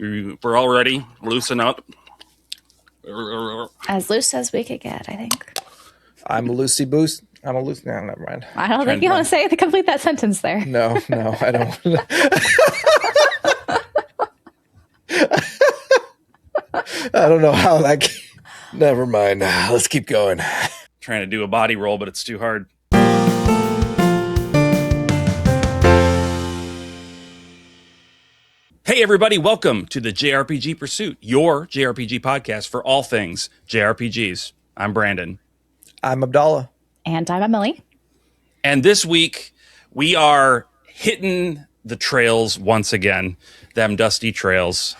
We're all ready. Loosen up. As loose as we could get, I think. I'm a loosey boost. I'm a loose. No, never mind. I don't think you want to say to complete that sentence there. No, I don't. I don't know how that. Never mind. Let's keep going. Trying to do a body roll, but it's too hard. Hey, everybody. Welcome to the JRPG Pursuit, your JRPG podcast for all things JRPGs. I'm Brandon. I'm Abdallah. And I'm Emily. And this week, we are hitting the trails once again, them dusty trails.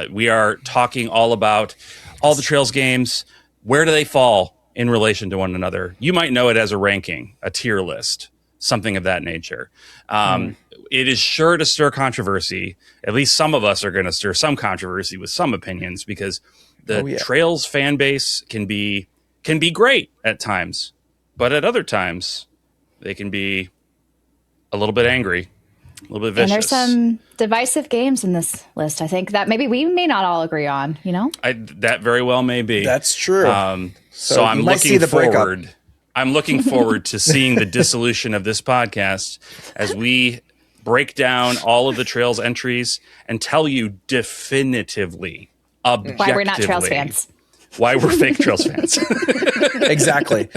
We are talking all about all the Trails games. Where do they fall in relation to one another? You might know it as a ranking, a tier list, something of that nature. It is sure to stir controversy. At least some of us are going to stir some controversy with some opinions, because the Trails fan base can be great at times, but at other times they can be a little bit angry, a little bit vicious. And there's some divisive games in this list, I think, that maybe we may not all agree on, you know? That very well may be. That's true. So I'm looking forward. I'm looking forward to seeing the dissolution of this podcast as we break down all of the Trails entries and tell you definitively, objectively, why we're not Trails fans. Why we're fake Trails fans. Exactly.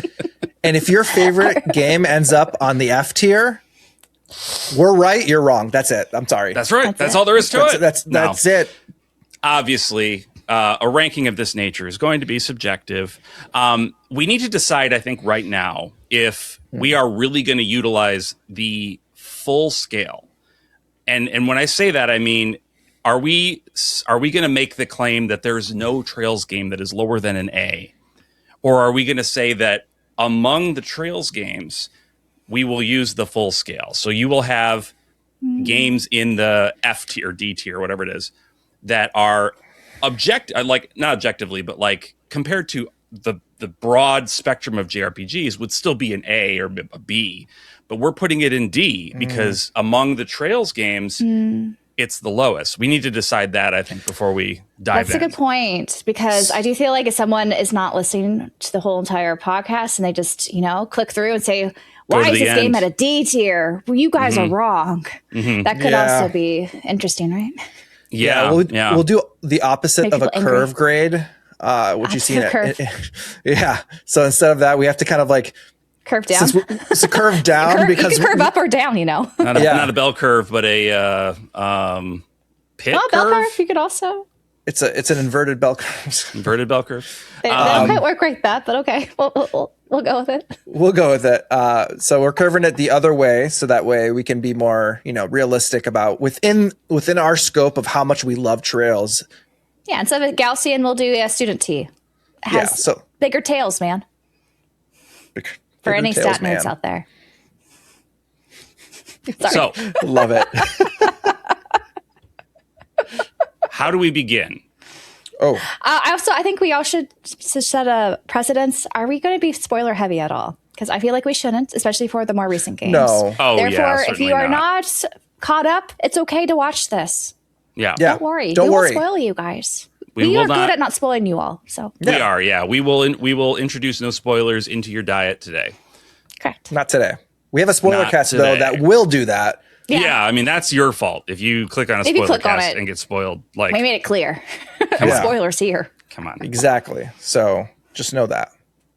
And if your favorite game ends up on the F tier, we're right, you're wrong. That's it. I'm sorry. That's right. That's all there is to it. That's it. Obviously, a ranking of this nature is going to be subjective. We need to decide, I think, right now, if we are really going to utilize the full scale. And when I say that, I mean, are we going to make the claim that there's no Trails game that is lower than an A? Or are we going to say that among the Trails games, we will use the full scale? So you will have games in the F tier, D tier, whatever it is, that are not objectively, but like compared to the broad spectrum of JRPGs would still be an A or a B, but we're putting it in D because among the Trails games, it's the lowest. We need to decide that, I think, before we dive in. That's a good point, because I do feel like if someone is not listening to the whole entire podcast and they just, click through and say, why is this game at a D tier? Well, you guys are wrong. That could also be interesting, right? Yeah. We'll do the opposite of a curve grade, which you see in So instead of that, we have to kind of like curve down. It's a curve down because you can curve up or down, Not a bell curve, but a pit curve. Bell curve. You could also. It's an inverted bell curve. Inverted bell curve. They don't quite work like that, but okay, we'll go with it. We'll go with it. So we're curving it the other way, so that way we can be more, realistic about within our scope of how much we love Trails. Yeah, instead of Gaussian, we'll do a student T. It has bigger tails, man. For any stat nerds out there. Sorry. So love it. How do we begin? I think we all should set a precedence. Are we going to be spoiler heavy at all? Because I feel like we shouldn't, especially for the more recent games. No. Therefore, if you are not caught up, it's okay to watch this. Yeah. Don't worry. We won't spoil you guys. We are good at not spoiling you all. So we are. Yeah. We will introduce no spoilers into your diet today. Correct. Not today. We have a spoiler cast though that will do that. Yeah, I mean, that's your fault if you click on a spoiler cast and get spoiled. Like, we made it clear. Spoilers here. Come on. Exactly. So just know that.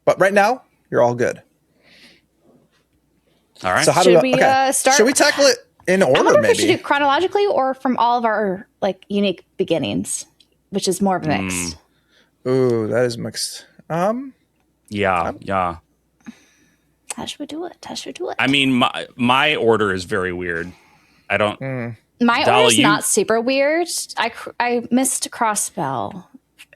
But right now, you're all good. All right. So how should we start? Should we tackle it in order? I wonder maybe if we should do it chronologically or from all of our unique beginnings, which is more of a mix. Ooh, that is mixed. Yeah. How should we do it? I mean, my order is very weird. I don't. My order is not super weird. I missed Crossbell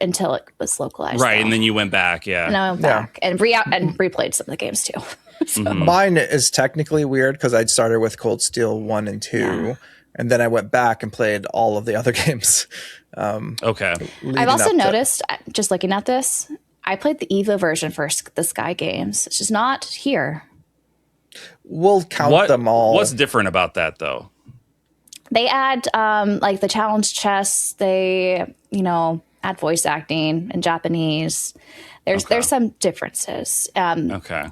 until it was localized. Right, and then you went back. Yeah. And I went back and replayed some of the games too. So. Mine is technically weird because I started with Cold Steel 1 and 2, and then I went back and played all of the other games. Okay. I've also noticed, just looking at this, I played the Evo version for the Sky games, which is not here. We'll count them all. What's different about that, though? They add like the challenge chests. They, add voice acting in Japanese. There's some differences. Okay.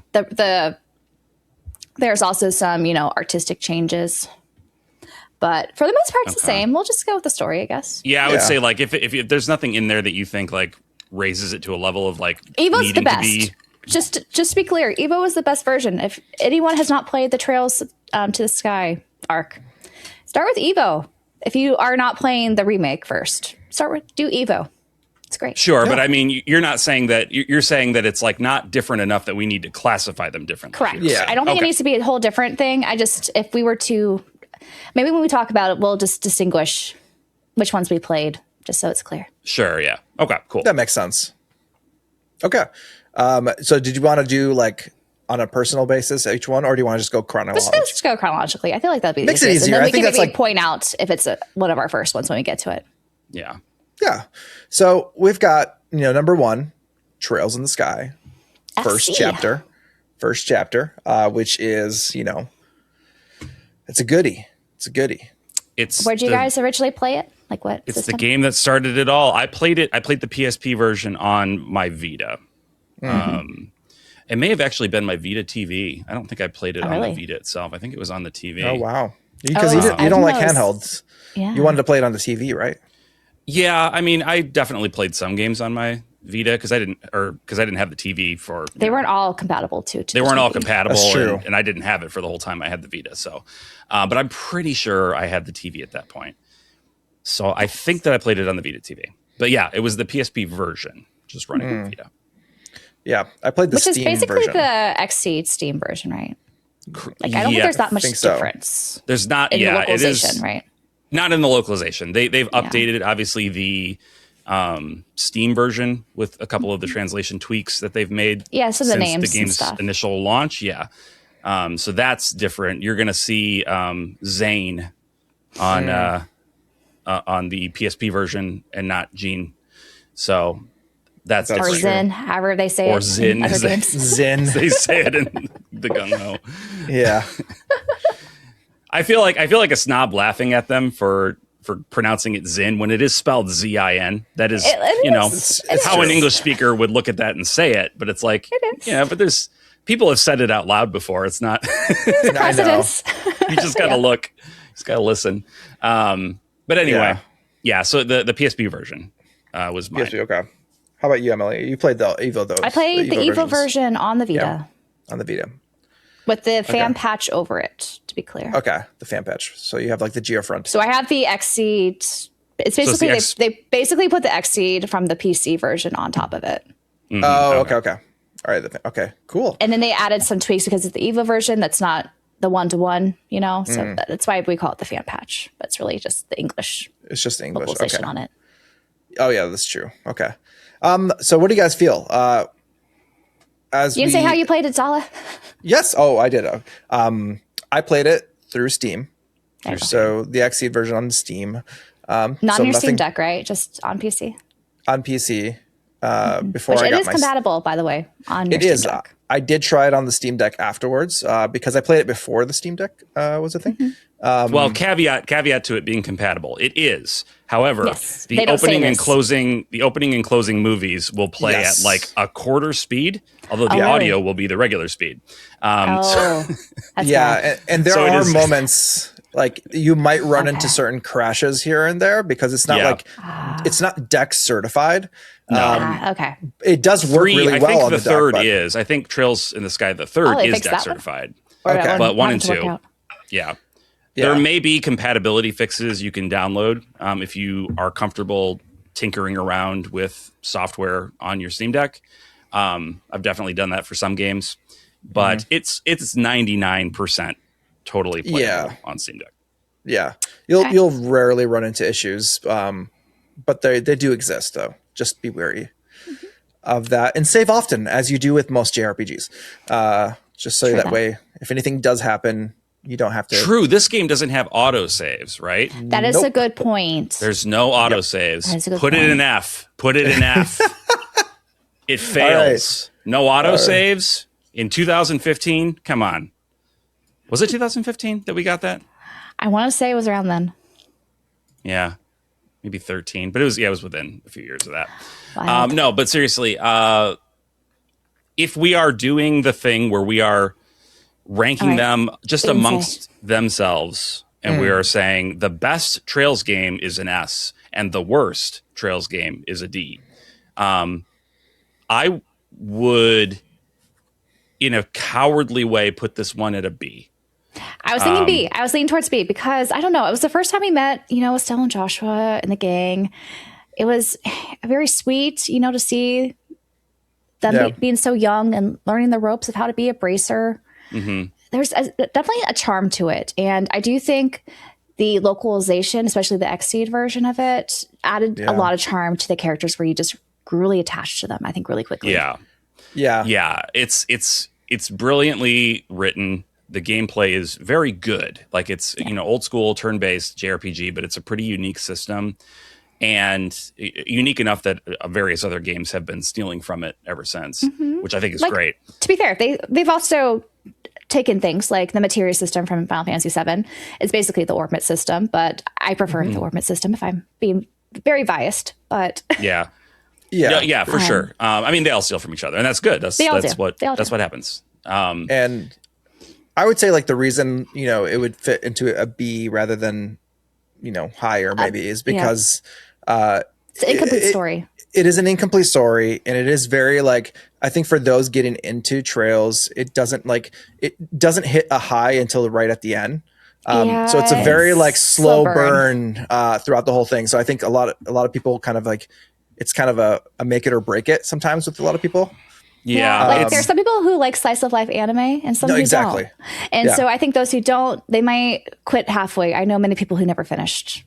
There's also some, artistic changes. But for the most part, it's the same. We'll just go with the story, I guess. Yeah, I would say like if there's nothing in there that you think like raises it to a level of like Evo's the best. Just to be clear, Evo is the best version. If anyone has not played the Trails to the Sky arc, start with Evo. If you are not playing the remake first, do Evo. It's great. Sure, but I mean, you're not saying that. You're saying that it's like not different enough that we need to classify them differently. Correct. Yeah. I don't think it needs to be a whole different thing. If we were to, maybe when we talk about it, we'll just distinguish which ones we played, just so it's clear. Sure. Yeah. Okay. Cool. That makes sense. Okay. So did you want to do like on a personal basis each one, or do you want to just go chronologically? Let's just go chronologically. I feel like that'd be makes it easier. And then I think we that's can maybe point out if it's one of our first ones when we get to it. Yeah. Yeah. So we've got, number 1, Trails in the Sky, first chapter, which is, it's a goodie. Where'd you guys originally play it? Like what? It's the game that started it all. I played the PSP version on my Vita. It may have actually been my Vita TV. I don't think I played it on the Vita itself. I think it was on the TV. Oh, wow. Because you don't like handhelds. Yeah. You wanted to play it on the TV, right? Yeah, I mean, I definitely played some games on my Vita because I didn't have the TV for. They weren't all compatible to they weren't all compatible. That's true. And I didn't have it for the whole time I had the Vita. So, but I'm pretty sure I had the TV at that point. So I think that I played it on the Vita TV. But yeah, it was the PSP version, just running on Vita. Yeah, I played the Steam version. Which is basically the XSEED Steam version, right? Like I don't think there's that much difference. There's not. In the localization, it is right? Not in the localization. They've updated obviously the Steam version with a couple of the translation tweaks that they've made. Yeah, so the names, the game's initial launch. Yeah, so that's different. You're going to see Zane on the PSP version and not Gene. So that's or Zen, however they say it. Or Zin, Zin, they say it in the gung ho. Yeah. I feel like a snob laughing at them for pronouncing it Zin when it is spelled Z-I-N. That is, it's how an English speaker would look at that and say it. But it's like, but there's people have said it out loud before. It's not. I know. You just got to look. You just got to listen. But anyway, so the PSP version was mine. PSP, okay. How about you, Emily? You played the Evo, though. I played the Evo version on the Vita. Yeah, on the Vita. With the fan patch over it, to be clear. Okay, the fan patch. So you have like the Geofront. So I have the XSEED. It's basically they basically put the XSEED from the PC version on top of it. Mm-hmm. Oh, okay. All right. Okay, cool. And then they added some tweaks because it's the Evo version that's not the 1-to-1, So that's why we call it the fan patch. But it's really just the English. It's just the English localization on it. Oh yeah, that's true. Okay. So what do you guys feel? You didn't say how you played it, Zala? Yes. Oh, I did. I played it through Steam. So the XSEED version on Steam. Not on your Steam Deck, right? Just on PC? On PC. Before I got my... It is compatible, by the way, on your Steam Deck. I did try it on the Steam Deck afterwards because I played it before the Steam Deck was a thing. Well, caveat to it being compatible. It is. However, the opening and closing movies will play at like a quarter speed, although the audio will be the regular speed. And there are moments like you might run into certain crashes here and there because it's not it's not Deck certified. It does work really well on the third Deck, is. I think Trails in the Sky, the third is Deck certified. Okay. But 1 and 2. Yeah. There may be compatibility fixes you can download if you are comfortable tinkering around with software on your Steam Deck. I've definitely done that for some games, but it's 99% totally playable on Steam Deck. Yeah, you'll rarely run into issues, but they do exist though. Just be wary of that and save often, as you do with most JRPGs. Just so that way, if anything does happen, you don't have to. True. This game doesn't have auto saves, right? That is a good point. There's no auto saves. Put it in F. Put it in F. It fails. Right. No auto saves in 2015. Come on. Was it 2015 that we got that? I want to say it was around then. Yeah, maybe 13, but it was within a few years of that. Wow. No, but seriously, if we are doing the thing where we are ranking them just amongst themselves, and we are saying the best Trails game is an S and the worst Trails game is a D, I would, in a cowardly way, put this one at a B. I was thinking B. I was leaning towards B because I don't know. It was the first time we met, Estelle and Joshua and the gang. It was very sweet, to see them being so young and learning the ropes of how to be a bracer. Mm-hmm. There's definitely a charm to it. And I do think the localization, especially the Xseed version of it, added a lot of charm to the characters where you just grew really attached to them, I think, really quickly. Yeah. It's brilliantly written. The gameplay is very good. Like it's, old school turn-based JRPG, but it's a pretty unique system and unique enough that various other games have been stealing from it ever since, which I think is great. To be fair, they've also taken things like the materia system from Final Fantasy VII. It's basically the orbit system, but I prefer the orbit system if I'm being very biased. But yeah, for sure. I mean, they all steal from each other, and that's good. That's what happens. And I would say like the reason it would fit into a B rather than higher maybe is because it's an incomplete story. It is an incomplete story, and it is very like I think for those getting into Trails, it doesn't hit a high until right at the end. So it's a very like slow burn throughout the whole thing. So I think a lot of people kind of like it's kind of a make it or break it sometimes with a lot of people. Yeah, like there's some people who like slice of life anime and some who don't. And so I think those who don't, they might quit halfway. I know many people who never finished.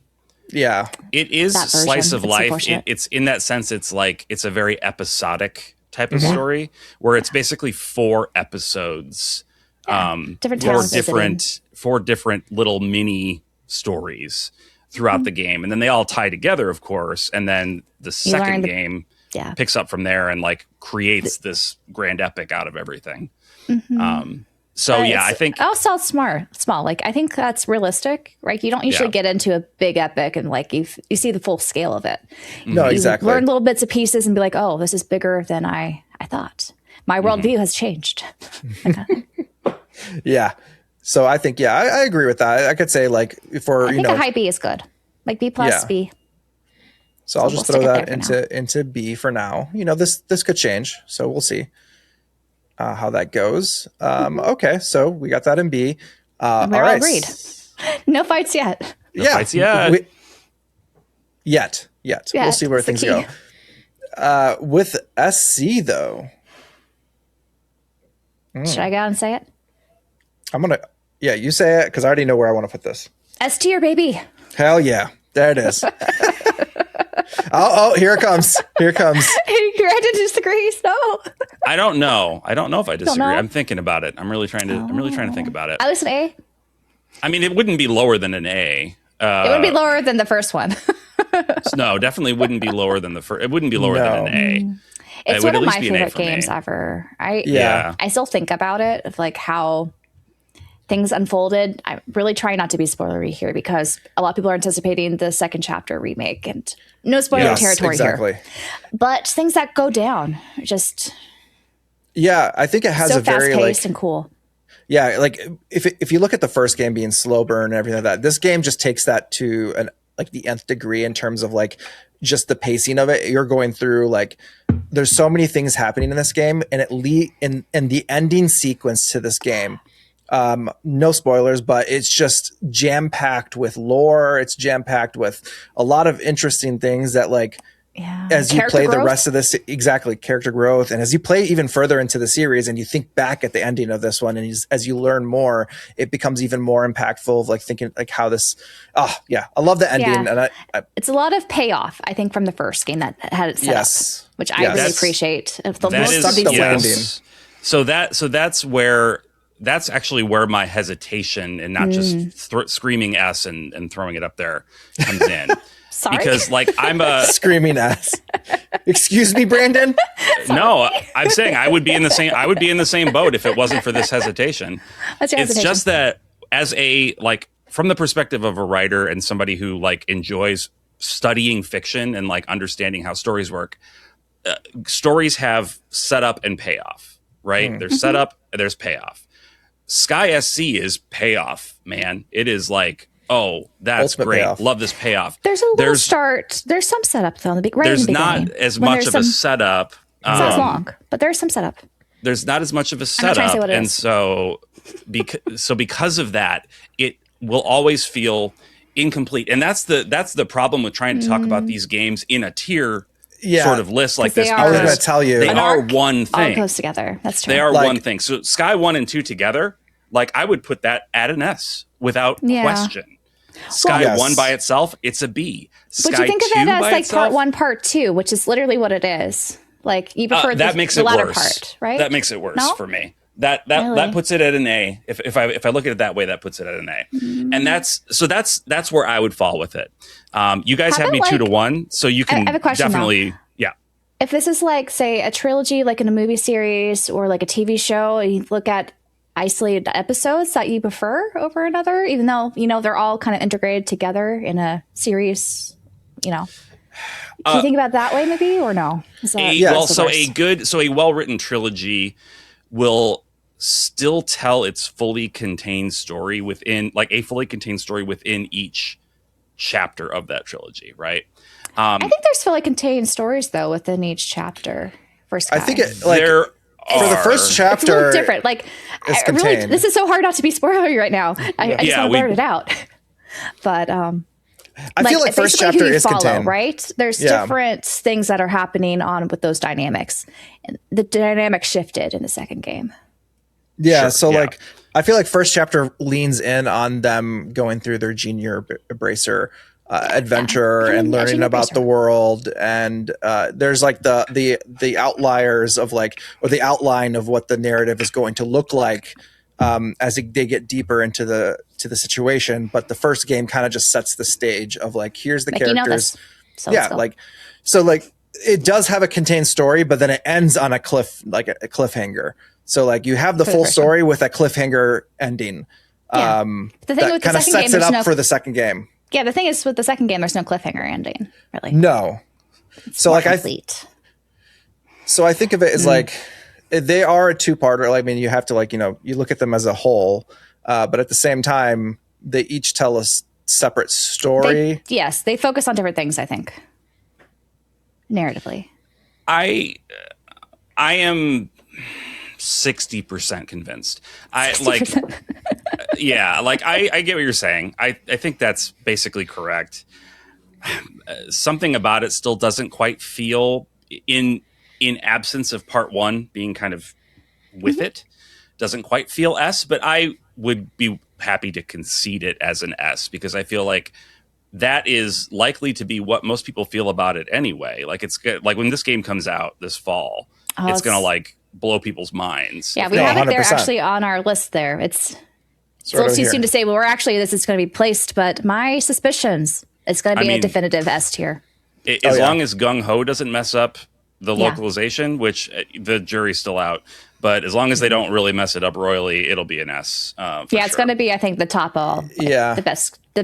Yeah, it is slice of life. It's in that sense. It's like it's a very episodic type of story where it's basically 4 episodes, four different little mini stories throughout the game, and then they all tie together, of course. And then the second game picks up from there and like creates this grand epic out of everything. I think also small. Like I think that's realistic, right? You don't usually get into a big epic and like you see the full scale of it. No, exactly. Learn little bits and pieces and be like, oh, this is bigger than I thought. My worldview has changed. Yeah. So I think, I agree with that. I could say like for, I think a high B is good. Like B plus B. So I'll just throw that into B for now. This could change. So we'll see how that goes. Okay. So we got that in B. We're all agreed. No fights yet. Fights yet. Yet. We'll see where things go. With SC though. Should I go out and say it? You say it because I already know where I want to put this. S tier, baby. Hell yeah. There it is. Oh, here it comes. You're ready to disagree? No. I don't know if I disagree. I'm thinking about it. I'm really trying to think about it. At least an A? I mean, it wouldn't be lower than an A. It would be lower than the first one. No, definitely wouldn't be lower than the first. It wouldn't be lower than an A. It's one of my favorite games ever. I still think about it, of like how things unfolded. I really try not to be spoilery here because a lot of people are anticipating the second chapter remake and no spoiler territory here. But things that go down just I think it has so a very fast-paced and cool. Yeah, like if you look at the first game being slow burn and everything like that, this game just takes that to the nth degree in terms of like just the pacing of it. You're going through like there's so many things happening in this game, and in the ending sequence to this game. No spoilers, but it's just jam-packed with lore. It's jam-packed with a lot of interesting things that as you play the rest of this, character growth. And as you play even further into the series and you think back at the ending of this one, and as you learn more, it becomes even more impactful of thinking how this, I love the ending. And it's a lot of payoff, I think, from the first game that had it set up, which I really appreciate. That's actually where my hesitation and not just screaming S and throwing it up there comes in. Sorry? Because I'm a screaming S. Excuse me, Brandon. No, I'm saying I would be in the same boat if it wasn't for this hesitation. What's your hesitation? It's just that as a from the perspective of a writer and somebody who like enjoys studying fiction and like understanding how stories work, stories have setup and payoff, right? There's setup, there's payoff. Sky SC is payoff, man. It is like, oh, that's Ultimate great. payoff. Love this payoff. There's a little start. There's some setup though. There's not as much of a setup. It's not as long, but there's some setup. There's not as much of a I'm not trying to say setup, what it and is. so because of that, it will always feel incomplete, and that's the problem with trying to talk about these games in a tier sort of list like this. I was going to tell you, they are one thing. All goes together. That's true. They are one thing. So Sky 1 and 2 together, like I would put that at an S without question. Sky 1 by itself, it's a B. Sky but you think of 2 it as by like itself, part 1, part 2, which is literally what it is. Like you prefer that makes the it latter worse. part, right? That makes it worse for me. That Really? puts it at an A. If I look at it that way, that puts it at an A. And that's where I would fall with it. You guys have me 2-1, so you can I have a question definitely now. If this is like, say, a trilogy, like in a movie series or like a TV show, and you look at isolated episodes that you prefer over another, even though, they're all kind of integrated together in a series, Can you think about it that way maybe, or no? A well-written trilogy will still tell its fully contained story within each chapter of that trilogy, right? I think there's fully contained stories though within each chapter. For Sky. I think for the first chapter, it's a little different. Like, this is so hard not to be spoilery right now. I just want to blurt it out. But I feel like first chapter is contained, right? There's different things that are happening on with those dynamics. And the dynamic shifted in the second game. Yeah, I feel like first chapter leans in on them going through their junior bracer adventure and learning about the world, and there's like the outliers of like, or the outline of what the narrative is going to look like as they get deeper into the situation. But the first game kind of just sets the stage of like, here's the characters. It does have a contained story, but then it ends on a cliffhanger. So like you have the full story with a cliffhanger ending. The thing that kind of sets it up for the second game. Yeah, the thing is with the second game, there's no cliffhanger ending, really. No. It's more complete. So I think of it as like, they are a two-parter. I mean, you have to you look at them as a whole, but at the same time, they each tell a separate story. They focus on different things, I think, narratively. I am 60% convinced. 60%. I get what you're saying. I think that's basically correct. Something about it still doesn't quite feel, in absence of part 1 being kind of with it, doesn't quite feel S, but I would be happy to concede it as an S, because I feel like that is likely to be what most people feel about it anyway. Like, it's good. Like when this game comes out this fall, it's going to like blow people's minds. Yeah, we have it there actually on our list there. It's a little too soon to say, this is going to be placed, but my suspicions, it's going to be a definitive S tier. As long as Gung Ho doesn't mess up the localization, which the jury's still out, but as long as they don't really mess it up royally, it'll be an S. It's going to be, I think, the top of the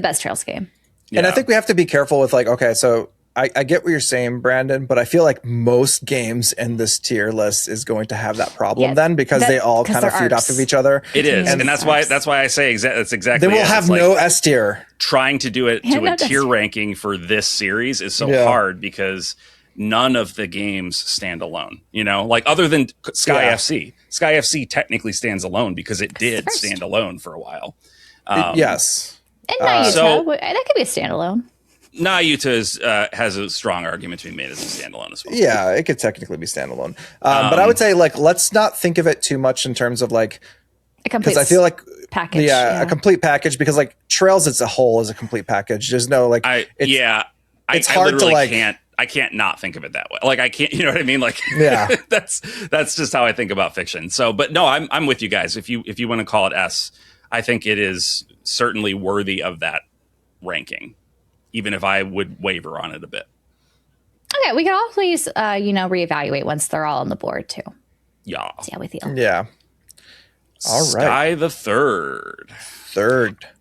best Trails game. Yeah. And I think we have to be careful with so I get what you're saying, Brandon, but I feel like most games in this tier list is going to have that problem because they all kind of feed off of each other. It is, and that's why I say that's exactly. They will have no S tier. Trying to do it to a tier ranking for this series is so hard because none of the games stand alone. Like other than Sky FC. Sky FC technically stands alone because it did stand alone for a while. Yes, and Nayuta, that could be a standalone. Nayuta has a strong argument to be made as a standalone as well. Yeah, it could technically be standalone. But I would say let's not think of it too much in terms of a complete, because I feel like package. A complete package, because Trails as a whole is a complete package. There's no it's hard to I can't not think of it that way. Like I can't, you know what I mean? Like that's just how I think about fiction. So, but no, I'm with you guys. If you want to call it S, I think it is certainly worthy of that ranking, even if I would waver on it a bit. Okay, we can always, reevaluate once they're all on the board too. Yeah. See how we feel. Yeah. All right. Sky the Third.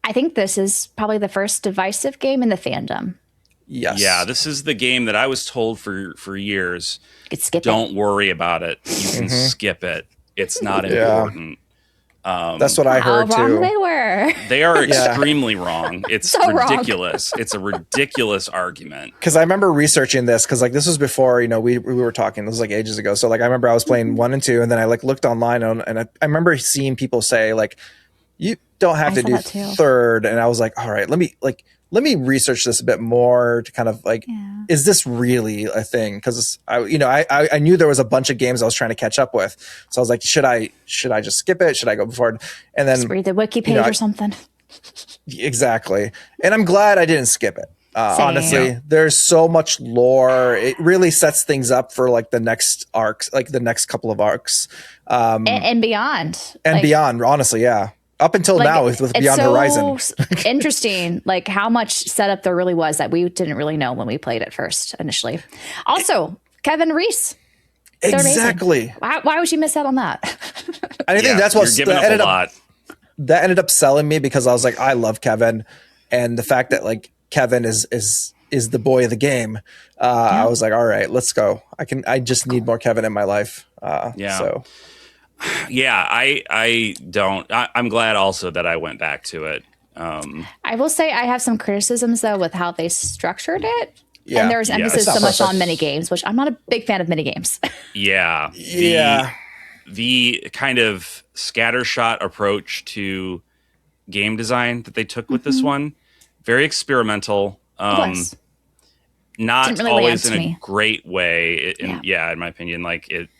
I think this is probably the first divisive game in the fandom. Yes. Yeah, this is the game that I was told for years. You could skip Don't it. worry about it. You can skip it. It's not important. That's what I heard How wrong too. they were. They are extremely wrong. It's So ridiculous. It's a ridiculous argument. Because I remember researching this because like this was before we were talking. This was like ages ago. So like I remember I was playing 1 and 2, and then I like looked online and I remember seeing people say like you don't have to do third, and I was like, all right, let me research this a bit more to kind of like, is this really a thing? Because I knew there was a bunch of games I was trying to catch up with, so I was like, should I just skip it? Should I go forward? And then just read the wiki page or something. Exactly, and I'm glad I didn't skip it. Honestly, there's so much lore. It really sets things up for like the next arcs, like the next couple of arcs, and beyond, and beyond. Honestly, yeah. Up until now with Beyond Horizon. Interesting, like how much setup there really was that we didn't really know when we played it first initially. Also, Kevin Reese. Exactly. Why would you miss out on that? I think that's what that ended up selling me, because I was like, I love Kevin, and the fact that like Kevin is the boy of the game. I was like, all right, let's go. I just need more Kevin in my life. So. Yeah, I don't. I'm glad also that I went back to it. I will say I have some criticisms though with how they structured it. Yeah. And there's emphasis so much on mini games, which I'm not a big fan of mini games. Yeah. The kind of scattershot approach to game design that they took with this one, very experimental. Not really always in a great way. In my opinion, like it.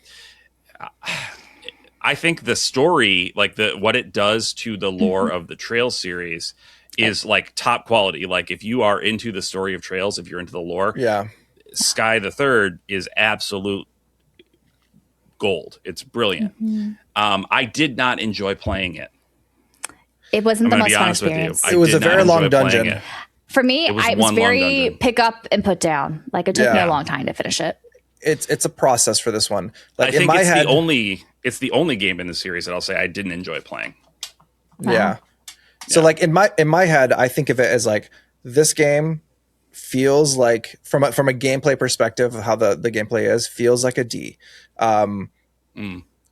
I think the story, like what it does to the lore of the Trails series, is like top quality. Like if you are into the story of Trails, if you're into the lore, Sky the Third is absolute gold. It's brilliant. I did not enjoy playing it. It wasn't the most fun experience. It was a very long dungeon. For me, it was very pick up and put down. Like it took me a long time to finish it. It's a process for this one. Like I think it's the only game in the series that I'll say I didn't enjoy playing. Wow. Yeah. So like in my head, I think of it as like this game feels like from a gameplay perspective of how the gameplay feels like a D.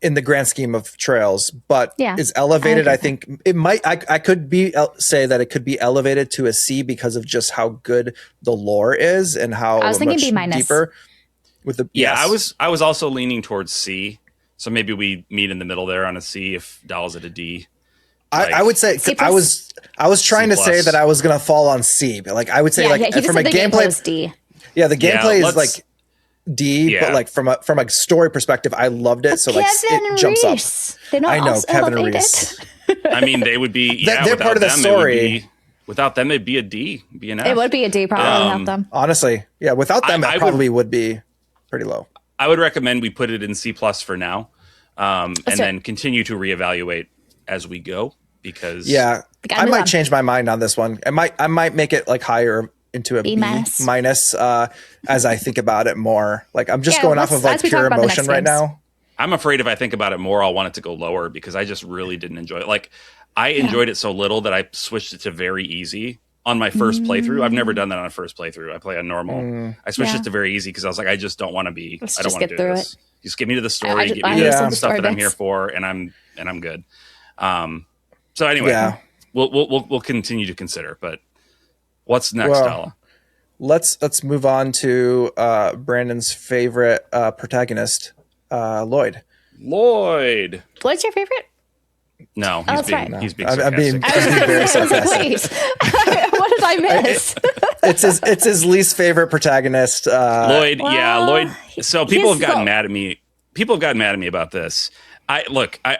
In the grand scheme of Trails, but is elevated. I think it might. I could say that it could be elevated to a C because of just how good the lore is and how I was thinking much B-. deeper. With the I was also leaning towards C, so maybe we meet in the middle there on a C if Doll's at a D. I would say I was trying to say that I was gonna fall on C, but like I would say from a gameplay D. Yeah, the gameplay is like D, but like from a story perspective, I loved it. So like it jumps up. I know Kevin Reese. I mean, they would be. They're part of the story. Without them, it'd be a D, be an F. It would be a D probably without them. Honestly, yeah, without them, it probably would be pretty low. I would recommend we put it in C+ for now, and then continue to reevaluate as we go, because I might change my mind on this one. I might make it like higher into a B- minus as I think about it more. Like I'm just going off of like pure emotion right now. I'm afraid if I think about it more, I'll want it to go lower because I just really didn't enjoy it. Like I enjoyed it so little that I switched it to very easy on my first playthrough. I've never done that on a first playthrough. I play on normal. I switched it to very easy because I was like, I just don't want to be. I don't want to do this. Just get me to the story, get me to the stuff that I'm here for, and I'm good. So anyway, we'll continue to consider. But what's next, Dalla? Let's move on to Brandon's favorite protagonist, Lloyd. Lloyd's your favorite? No, he's being I'm being very sarcastic. What did I miss? It's his least favorite protagonist. Lloyd. Lloyd. So people have gotten mad at me. People have gotten mad at me about this. I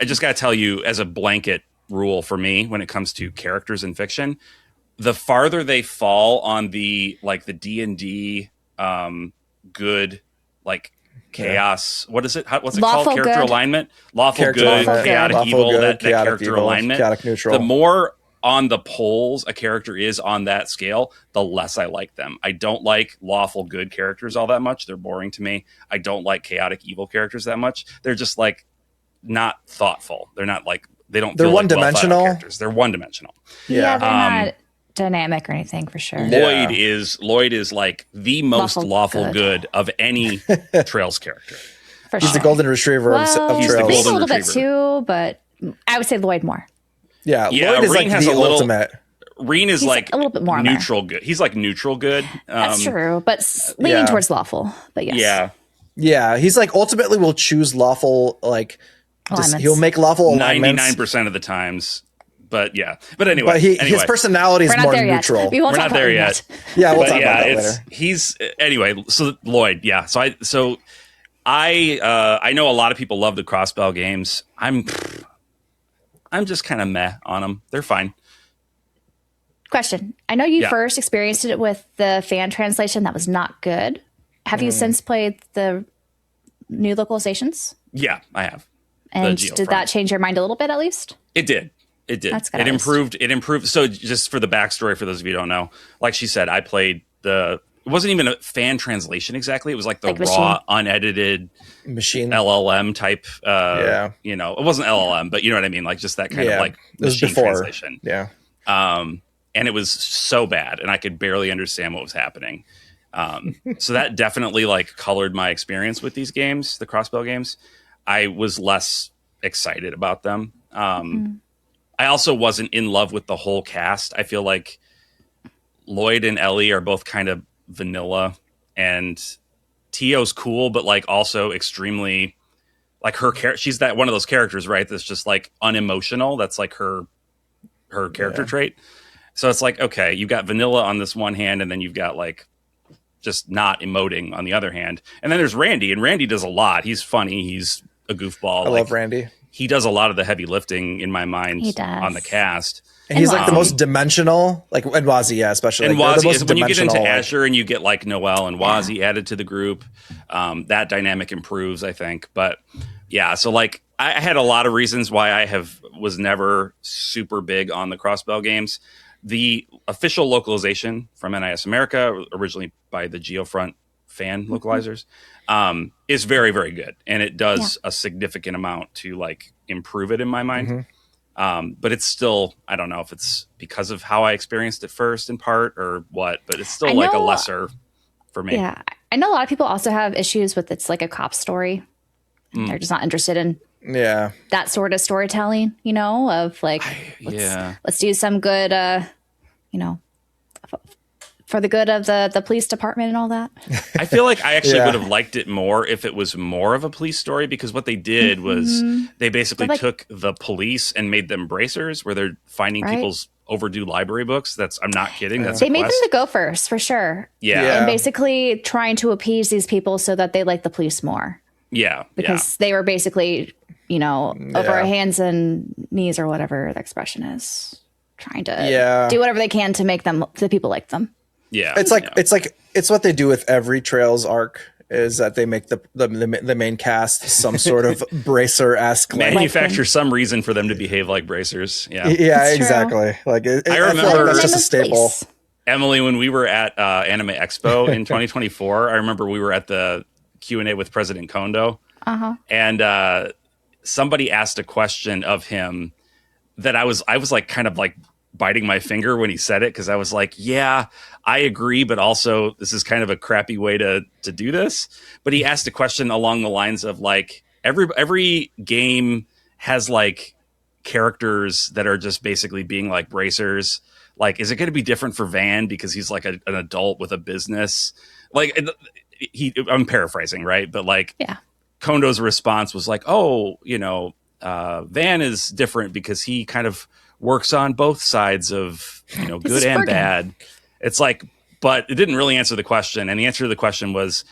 just got to tell you, as a blanket rule for me, when it comes to characters in fiction, the farther they fall on the D&D good, like chaos. What is it? What's it called? Character alignment. Lawful good, chaotic evil. That character alignment. Chaotic neutral. The more on the poles a character is on that scale, the less I like them. I don't like lawful good characters all that much. They're boring to me. I don't like chaotic evil characters that much. They're just like not thoughtful. They're not like They don't. They're feel one-dimensional. Like characters. They're one-dimensional. Yeah, they're not dynamic or anything for sure. Lloyd is like the most lawful good of any Trails character. He's the golden retriever of Trails. He's the Reed golden a little retriever. bit too, but I would say Lloyd more. Yeah, Lloyd is Reen like the ultimate. Reen is like a little bit more neutral good. He's like neutral good. That's true, but leaning towards lawful. But yes. Yeah, he's like ultimately will choose lawful, like he'll make lawful alignments 99% of the times. But anyway, but his personality is more neutral. We're not there yet. Yeah, we'll talk about that later. He's anyway. So Lloyd, So I know a lot of people love the Crossbell games. I'm just kind of meh on them. They're fine. Question. I know you first experienced it with the fan translation that was not good. Have you since played the new localizations? Yeah, I have. And did that change your mind a little bit at least? It did. It did. That's good. It improved. So just for the backstory, for those of you who don't know, like she said, I played it wasn't even a fan translation exactly. It was like the raw, unedited machine LLM type. It wasn't LLM, but you know what I mean? Like just that kind of like machine translation. Yeah. And it was so bad and I could barely understand what was happening. So that definitely like colored my experience with these games, the Crossbell games. I was less excited about them. I also wasn't in love with the whole cast. I feel like Lloyd and Ellie are both kind of vanilla, and Tio's cool, but like also extremely like she's that one of those characters, right? That's just like unemotional. That's like her character trait. So it's like, okay, you've got vanilla on this one hand, and then you've got like just not emoting on the other hand. And then there's Randy, and Randy does a lot. He's funny. He's a goofball. I love Randy. He does a lot of the heavy lifting in my mind on the cast. And he's like the most dimensional, like, and Wazzy, especially. And Wazzy, when you get into Azure and you get like Noelle and Wazzy added to the group, that dynamic improves, I think. But so like I had a lot of reasons why I was never super big on the Crossbell games. The official localization from NIS America, originally by the Geofront fan localizers, is very, very good. And it does a significant amount to like improve it in my mind. But it's still, I don't know if it's because of how I experienced it first in part or what, but it's still like a lesser for me. Yeah. I know a lot of people also have issues with it's like a cop story. They're just not interested in that sort of storytelling, of like, let's do some good, for the good of the police department and all that. I feel like I actually would have liked it more if it was more of a police story, because what they did was they basically took the police and made them bracers where they're finding people's overdue library books. I'm not kidding. They made them the gophers for sure. Yeah. And basically trying to appease these people so that they like the police more. Yeah. Because they were basically, over our hands and knees or whatever the expression is, trying to do whatever they can to make the people like them. Yeah, it's what they do with every Trails arc, is that they make the main cast some sort of bracer-esque, manufacture some reason for them to behave like bracers. Yeah, exactly. Like I remember that's just a staple. Emily, when we were at Anime Expo in 2024, I remember we were at the Q&A with President Kondo, and somebody asked a question of him that I was like kind of like biting my finger when he said it, because I was like, yeah, I agree, but also this is kind of a crappy way to do this. But he asked a question along the lines of like, every game has like characters that are just basically being like bracers. Like, is it going to be different for Van because he's like an adult with a business? Like, I'm paraphrasing, right? But like, Kondo's response was like, oh, Van is different because he kind of works on both sides of, good and bad. It's like, but it didn't really answer the question. And the answer to the question was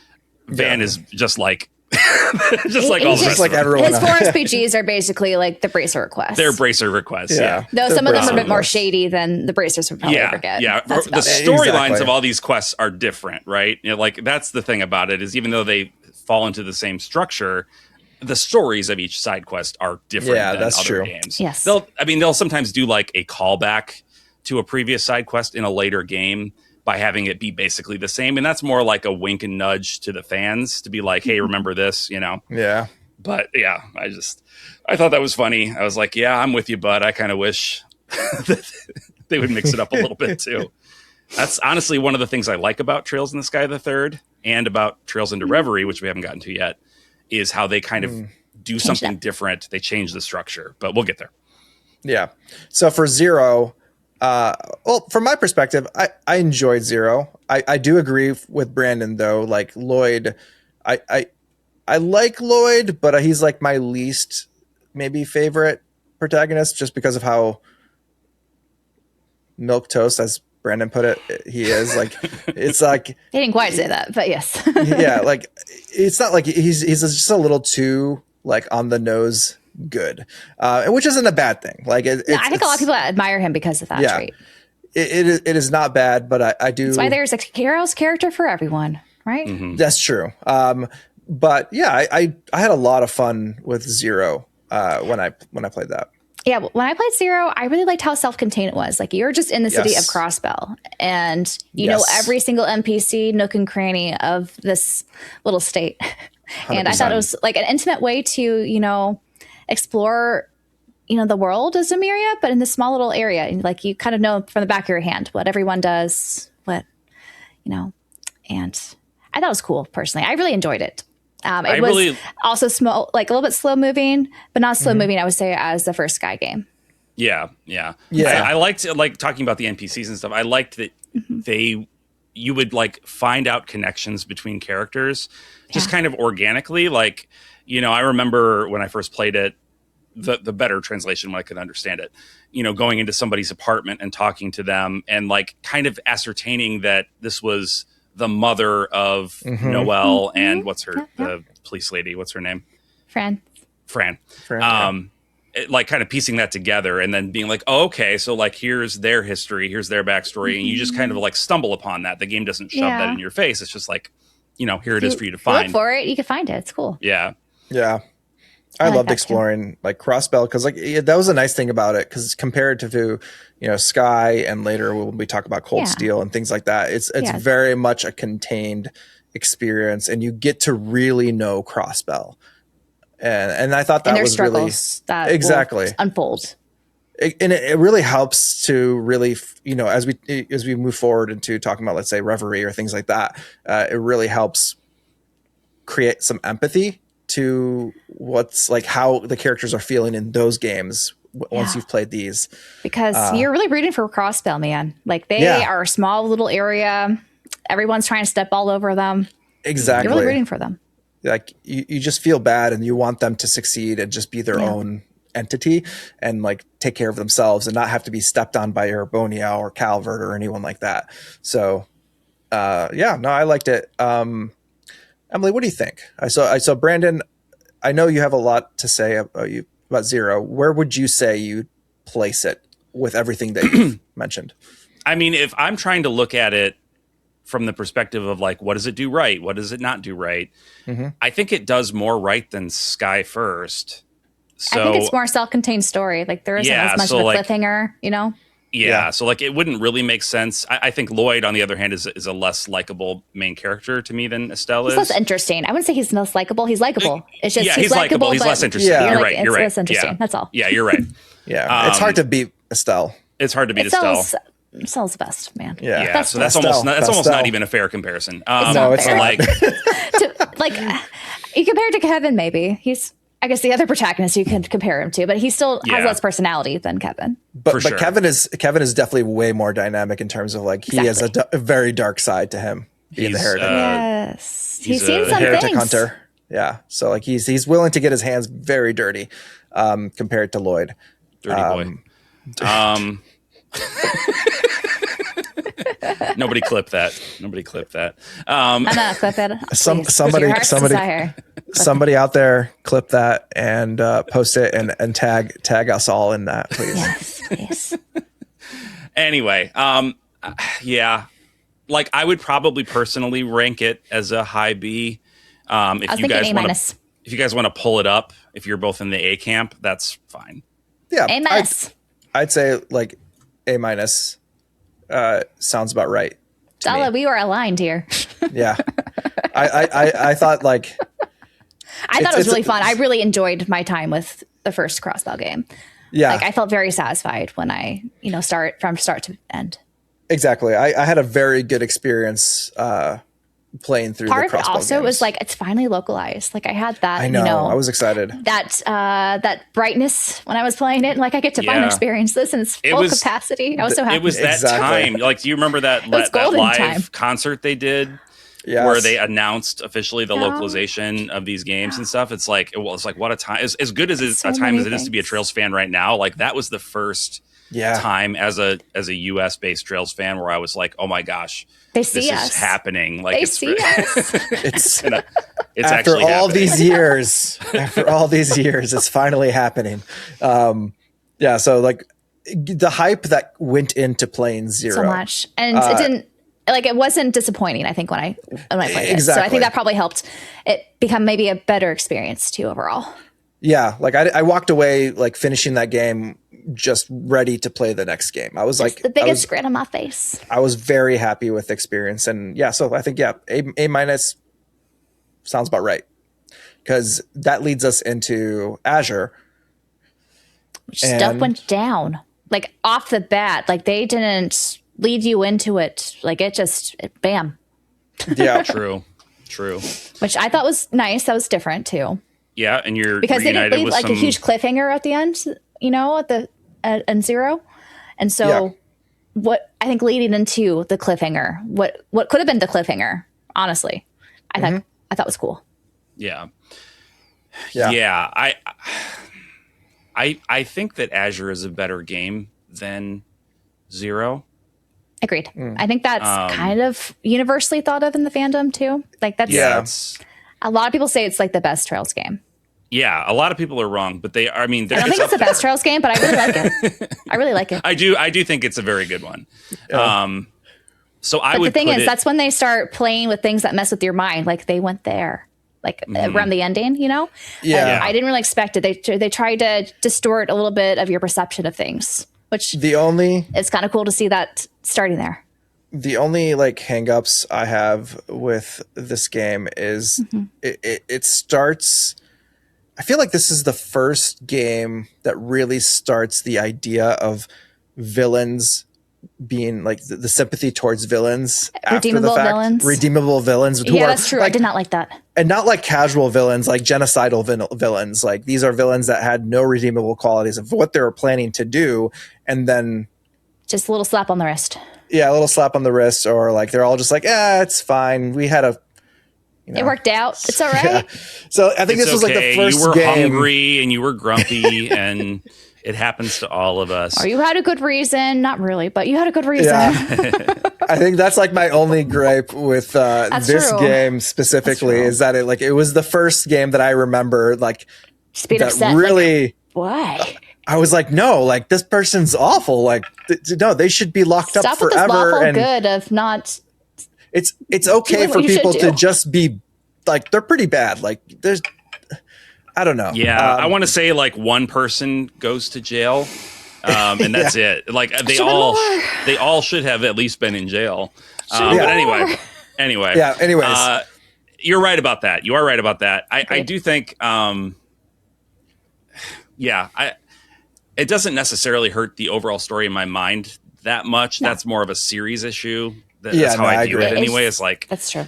Van is just like, like all the rest like everyone. His 4SPGs are basically like the bracer requests. They're bracer requests. Yeah. Though some of them are a bit more shady than the bracers would probably ever get. Yeah. The storylines of all these quests are different, right? Like that's the thing about it, is even though they fall into the same structure, the stories of each side quest are different than other games. Yes. They'll sometimes do like a callback to a previous side quest in a later game by having it be basically the same. And that's more like a wink and nudge to the fans to be like, hey, remember this, Yeah. But yeah, I thought that was funny. I was like, yeah, I'm with you, bud. I kind of wish that they would mix it up a little bit too. That's honestly one of the things I like about Trails in the Sky the Third and about Trails into Reverie, which we haven't gotten to yet, is how they kind of do something different. They change the structure, but we'll get there. Yeah. So for Zero, well, from my perspective, I enjoyed Zero. I do agree with Brandon though. Like Lloyd, I like Lloyd, but he's like my least maybe favorite protagonist just because of how milquetoast, as Brandon put it, he is. Like, it's like he didn't quite say that, but yes. Yeah, like it's not like he's just a little too like on the nose good, which isn't a bad thing. Like, I think a lot of people admire him because of that trait. It is not bad, but I do. That's why there's a hero's character for everyone, right? Mm-hmm. That's true. But yeah, I had a lot of fun with Zero when I played that. Yeah, when I played Zero, I really liked how self-contained it was. Like, you're just in the city of Crossbell, and you know every single NPC, nook and cranny of this little state. 100%. And I thought it was like an intimate way to, you know, explore, you know, the world as Emeria, but in this small little area. And like, you kind of know from the back of your hand what everyone does, what, you know, and I thought it was cool, personally. I really enjoyed it. It was also small, like a little bit slow moving, but not slow moving, I would say, as the first Sky game. Yeah. I liked talking about the NPCs and stuff. I liked that you would like find out connections between characters just kind of organically. Like, you know, I remember when I first played it, the better translation when I could understand it, you know, going into somebody's apartment and talking to them and like kind of ascertaining that this was the mother of Noelle and what's her, the police lady, what's her name? Fran. Like kind of piecing that together and then being like, oh, okay, so like here's their history, here's their backstory, and you just kind of like stumble upon that. The game doesn't shove that in your face. It's just like, you know, here it is for you to find. Look for it, you can find it. It's cool. Yeah. I loved exploring like Crossbell because like that was a nice thing about it, because compared to you know Sky and later when we talk about Cold Steel and things like that, it's very much a contained experience, and you get to really know Crossbell. And I thought that was really that exactly unfold. It really helps to really, you know, as we move forward into talking about, let's say, Reverie or things like that, it really helps create some empathy to what's like how the characters are feeling in those games once you've played these. Because you're really rooting for Crossbell, man. Like they are a small little area. Everyone's trying to step all over them. Exactly. You're really rooting for them. Like you just feel bad and you want them to succeed and just be their own entity and like take care of themselves and not have to be stepped on by Urbonia or Calvert or anyone like that. So I liked it. Emily, what do you think? I saw Brandon, I know you have a lot to say about Zero. Where would you say you place it with everything that you've mentioned? I mean, if I'm trying to look at it from the perspective of like, what does it do right? What does it not do right? I think it does more right than Sky First. So, I think it's more self-contained story. Like there isn't as much of a cliffhanger, you know? Yeah, so like it wouldn't really make sense. I think Lloyd, on the other hand, is a less likable main character to me than Estelle is. He's less interesting. I wouldn't say he's less likable. He's likable. It's just he's likable. He's less interesting. Yeah. You're right. You're right. Less interesting. That's all. Yeah, you're right. It's hard to beat Estelle. It's hard to beat Estelle. Estelle's the best, man. Yeah. So that's almost not even a fair comparison. No, it's not. Like you compare it to Kevin, maybe he's. I guess the other protagonist you can compare him to, but he still has less personality than Kevin. But Kevin is definitely way more dynamic in terms of like he has a very dark side to him. Being the heretic. Yes, he's seen some heretic things. Hunter. Yeah, so like he's willing to get his hands very dirty, compared to Lloyd. Dirty boy. Nobody clip that. I'm not clip it. Somebody out there clip that and post it and tag us all in that, please. Yes. Anyway, like I would probably personally rank it as a high B. If you guys want to pull it up, if you're both in the A camp, that's fine. Yeah, A-. I'd say like A-. Sounds about right. Dalla, we were aligned here. Yeah, I thought like I thought it was really fun. I really enjoyed my time with the first Crossbow game. Yeah. Like I felt very satisfied when I, start to end. Exactly. I had a very good experience playing through Part the Crossbow also games. was like it's finally localized. Like I had that. I know. I was excited. That brightness when I was playing it. Like I get to finally experience this in its full capacity. I was so happy. It was that time. Like, do you remember that live concert they did? Yes. Where they announced officially the localization of these games and stuff. It's like what a time! As good as a time as it is to be a Trails fan right now. Like that was the first time as a US based Trails fan where I was like, oh my gosh, this is happening. Like they see us. It's after actually all these years. After all these years, it's finally happening. So like the hype that went into playing Zero so much, and it didn't. Like it wasn't disappointing, I think, when I played it. So I think that probably helped it become maybe a better experience too overall. Yeah, like I walked away like finishing that game just ready to play the next game. I was like the biggest grin on my face. I was very happy with the experience, and so I think A minus sounds about right, because that leads us into Azure. Stuff went down like off the bat. Like they didn't lead you into it. Like it just bam. Yeah, true. Which I thought was nice. That was different too. Yeah, and you're because they didn't leave like a huge cliffhanger at the end, at Zero, and so what I think leading into the cliffhanger, what could have been the cliffhanger, honestly, I thought was cool. Yeah. I think that Azure is a better game than Zero. Agreed. I think that's kind of universally thought of in the fandom too. Like that's a lot of people say it's like the best Trails game. Yeah, a lot of people are wrong, but they are. I mean, I don't think it's the best Trails game, but I really like it. I really like it. I do think it's a very good one. So I would. The thing is, that's when they start playing with things that mess with your mind. Like they went there, like around the ending, Yeah. And I didn't really expect it. They tried to distort a little bit of your perception of things, which it's kind of cool to see that starting there. The only like hangups I have with this game is it starts. I feel like this is the first game that really starts the idea of villains being like the sympathy towards villains after the fact. Redeemable villains. Yeah, that's true. Like, I did not like that. And not like casual villains, like genocidal villains. Like these are villains that had no redeemable qualities of what they were planning to do. And then just a little slap on the wrist. Yeah, a little slap on the wrist, or like they're all just like, it's fine. We had a it worked out. It's all right. Yeah. So I think this was like the first You were game. hungry and you were grumpy, and it happens to all of us. Or you had a good reason. Not really, but you had a good reason. Yeah. I think that's like my only gripe with this game specifically is that it was the first game that I remember like being upset. Really, like, why? I was like, no, like this person's awful. Like, no, they should be locked up forever. Stop with this lawful good of not. It's okay for people to just be like, they're pretty bad. Like there's, I don't know. Yeah. I want to say like one person goes to jail and that's it. Like they all should have at least been in jail. But anyway. Yeah. Anyways, you're right about that. You are right about that. I do think, it doesn't necessarily hurt the overall story in my mind that much. No. That's more of a series issue. That's how I view it anyway. It's like that's true.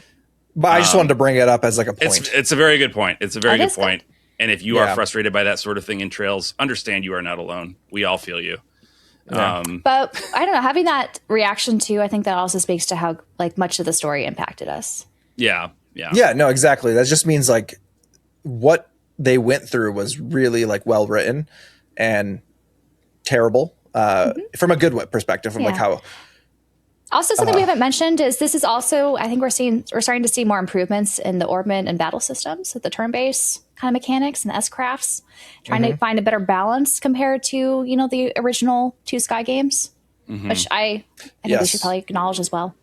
But I just wanted to bring it up as like a point. It's a very good point. It's a very good point. And if you are frustrated by that sort of thing in Trails, understand you are not alone. We all feel you. Yeah. But I don't know, having that reaction too, I think that also speaks to how like much of the story impacted us. Yeah. Yeah, no, exactly. That just means like what they went through was really like well written and terrible from a good perspective, from like how. Also, something we haven't mentioned is this is also, I think we're starting to see more improvements in the orbment and battle systems, with the turn-based kind of mechanics and the S-crafts, trying to find a better balance compared to, the original 2 Sky games, which I think we should probably acknowledge as well.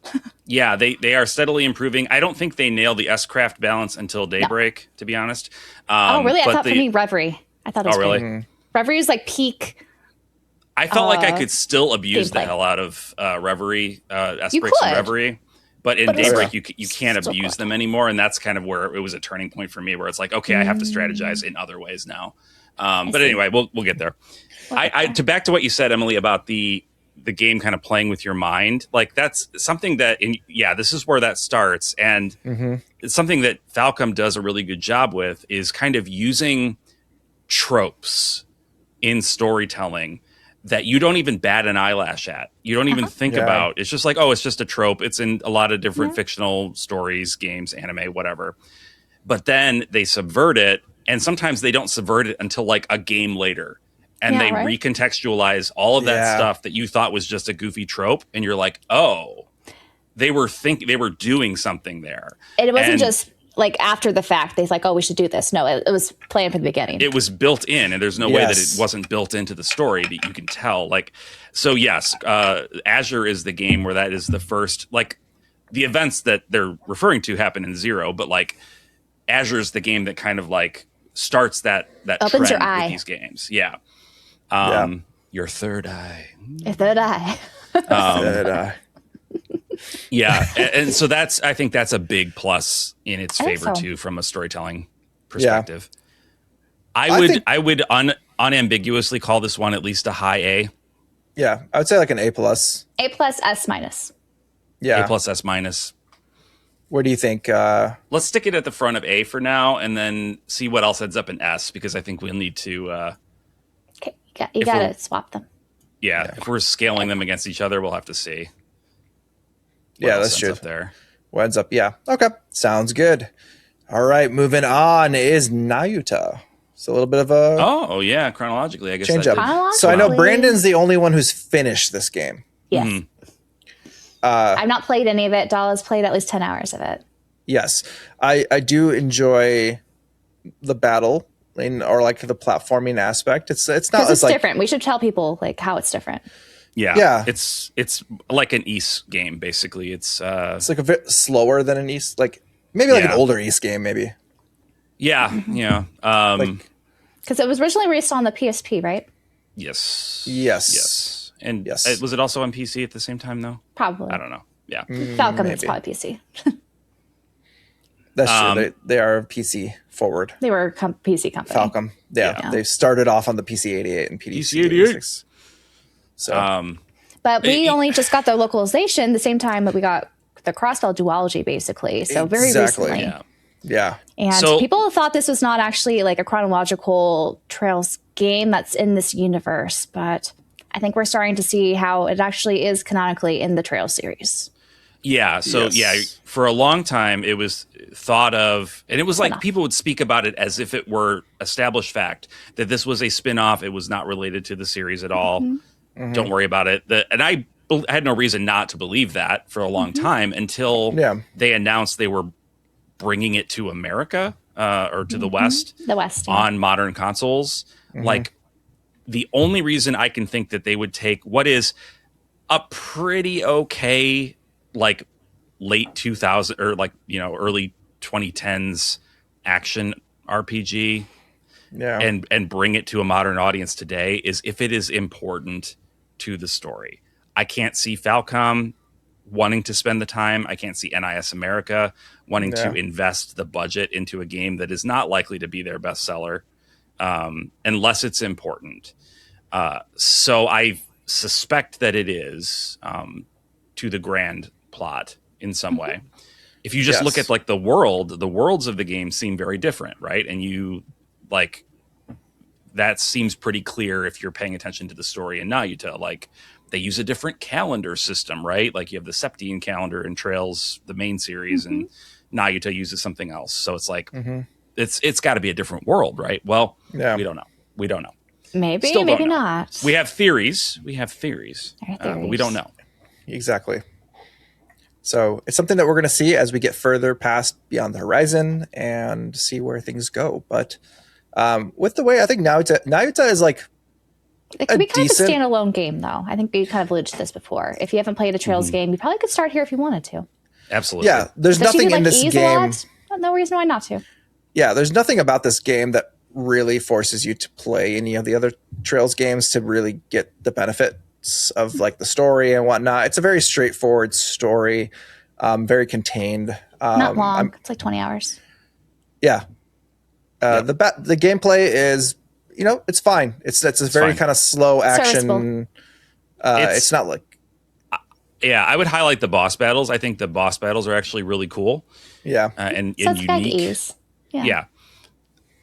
Yeah, they are steadily improving. I don't think they nail the S-craft balance until Daybreak, to be honest. Really? I thought for me, Reverie. I thought it was really? Great. Reverie is like peak. I felt like I could still abuse the hell out of Reverie, S-Breaks and Reverie. But in Daybreak, yeah. you can't abuse them anymore, and that's kind of where it was a turning point for me, where it's like, okay, I have to strategize in other ways now. But anyway, we'll get there. Back to what you said, Emily, about the game kind of playing with your mind. Like that's something that, this is where that starts, and it's something that Falcom does a really good job with is kind of using tropes in storytelling that you don't even bat an eyelash at. You don't even think about. It's just like, oh, it's just a trope. It's in a lot of different fictional stories, games, anime, whatever. But then they subvert it, and sometimes they don't subvert it until like a game later. And they recontextualize all of that stuff that you thought was just a goofy trope, and you're like, oh, they were doing something there. And it wasn't just like after the fact, they're like, oh, we should do this. No, it was planned from the beginning. It was built in, and there's no way that it wasn't built into the story that you can tell. Like, so yes, Azure is the game where that is the first, like, the events that they're referring to happen in Zero, but like Azure is the game that kind of like starts that opens trend your eye with these games. Yeah. Your third eye. Your third eye. Third eye. Yeah, and so I think that's a big plus in its favor too, from a storytelling perspective. Yeah. I would unambiguously call this one at least a high A. Yeah, I would say like an A+. A+, S-. Yeah, A+, S-. Where do you think? Let's stick it at the front of A for now, and then see what else ends up in S, because I think we'll need to. Okay, you got to swap them. Yeah, if we're scaling them against each other, we'll have to see. Yeah, that's true. Up there. What ends up? Yeah. Okay. Sounds good. All right. Moving on is Nayuta. It's a little bit of a chronologically, I guess. Change up. So I know Brandon's the only one who's finished this game. Yes. Mm-hmm. I've not played any of it. Doll has played at least 10 hours of it. Yes, I do enjoy the battle or like the platforming aspect. It's not it's like, different. We should tell people like how it's different. Yeah. It's like an East game, basically. It's like a bit slower than an East, like maybe like an older East game, maybe. Yeah, because it was originally released on the PSP, right? Yes. And was it also on PC at the same time, though? Probably. I don't know. Yeah. Falcom is probably PC. That's true. They are PC forward. They were a PC company. Falcom. Yeah. They started off on the PC-88 and PC-86. So, but we only just got the localization the same time that we got the cross-spell duology, basically. So very recently. Yeah. And people thought this was not actually like a chronological Trails game that's in this universe, but I think we're starting to see how it actually is canonically in the Trails series. Yeah. So for a long time it was thought of, and it was like people would speak about it as if it were established fact that this was a spin-off. It was not related to the series at all. Mm-hmm. Don't worry about it. And I had no reason not to believe that for a long time until they announced they were bringing it to America or to the West on modern consoles. Like the only reason I can think that they would take what is a pretty okay, like late 2000 or like, early 2010s action RPG and bring it to a modern audience today is if it is important to the story. I can't see Falcom wanting to spend the time. I can't see NIS America wanting to invest the budget into a game that is not likely to be their bestseller unless it's important. So I suspect that it is to the grand plot in some way. If you just look at like the worlds of the game seem very different, right? And you like that seems pretty clear if you're paying attention to the story in Nayuta. Like they use a different calendar system, right? Like you have the Septian calendar in Trails, the main series, and Nayuta uses something else. So it's like it's got to be a different world, right? Well, we don't know. Maybe, Still maybe don't know. not. We have theories. But we don't know. Exactly. So it's something that we're going to see as we get further past Beyond the Horizon and see where things go. But with the way I think Nayuta is like it could be kind of a standalone game, though. I think we kind of alluded to this before. If you haven't played a Trails game, you probably could start here if you wanted to. Absolutely. Yeah, there's nothing in this game. No reason why not to. Yeah, there's nothing about this game that really forces you to play any of the other Trails games to really get the benefits of like the story and whatnot. It's a very straightforward story. very contained. Not long. It's like 20 hours. Yeah. The gameplay is, it's fine. It's a very kind of slow action. It's not like. Yeah, I would highlight the boss battles. I think the boss battles are actually really cool. Yeah. And it's unique. Ease. Yeah.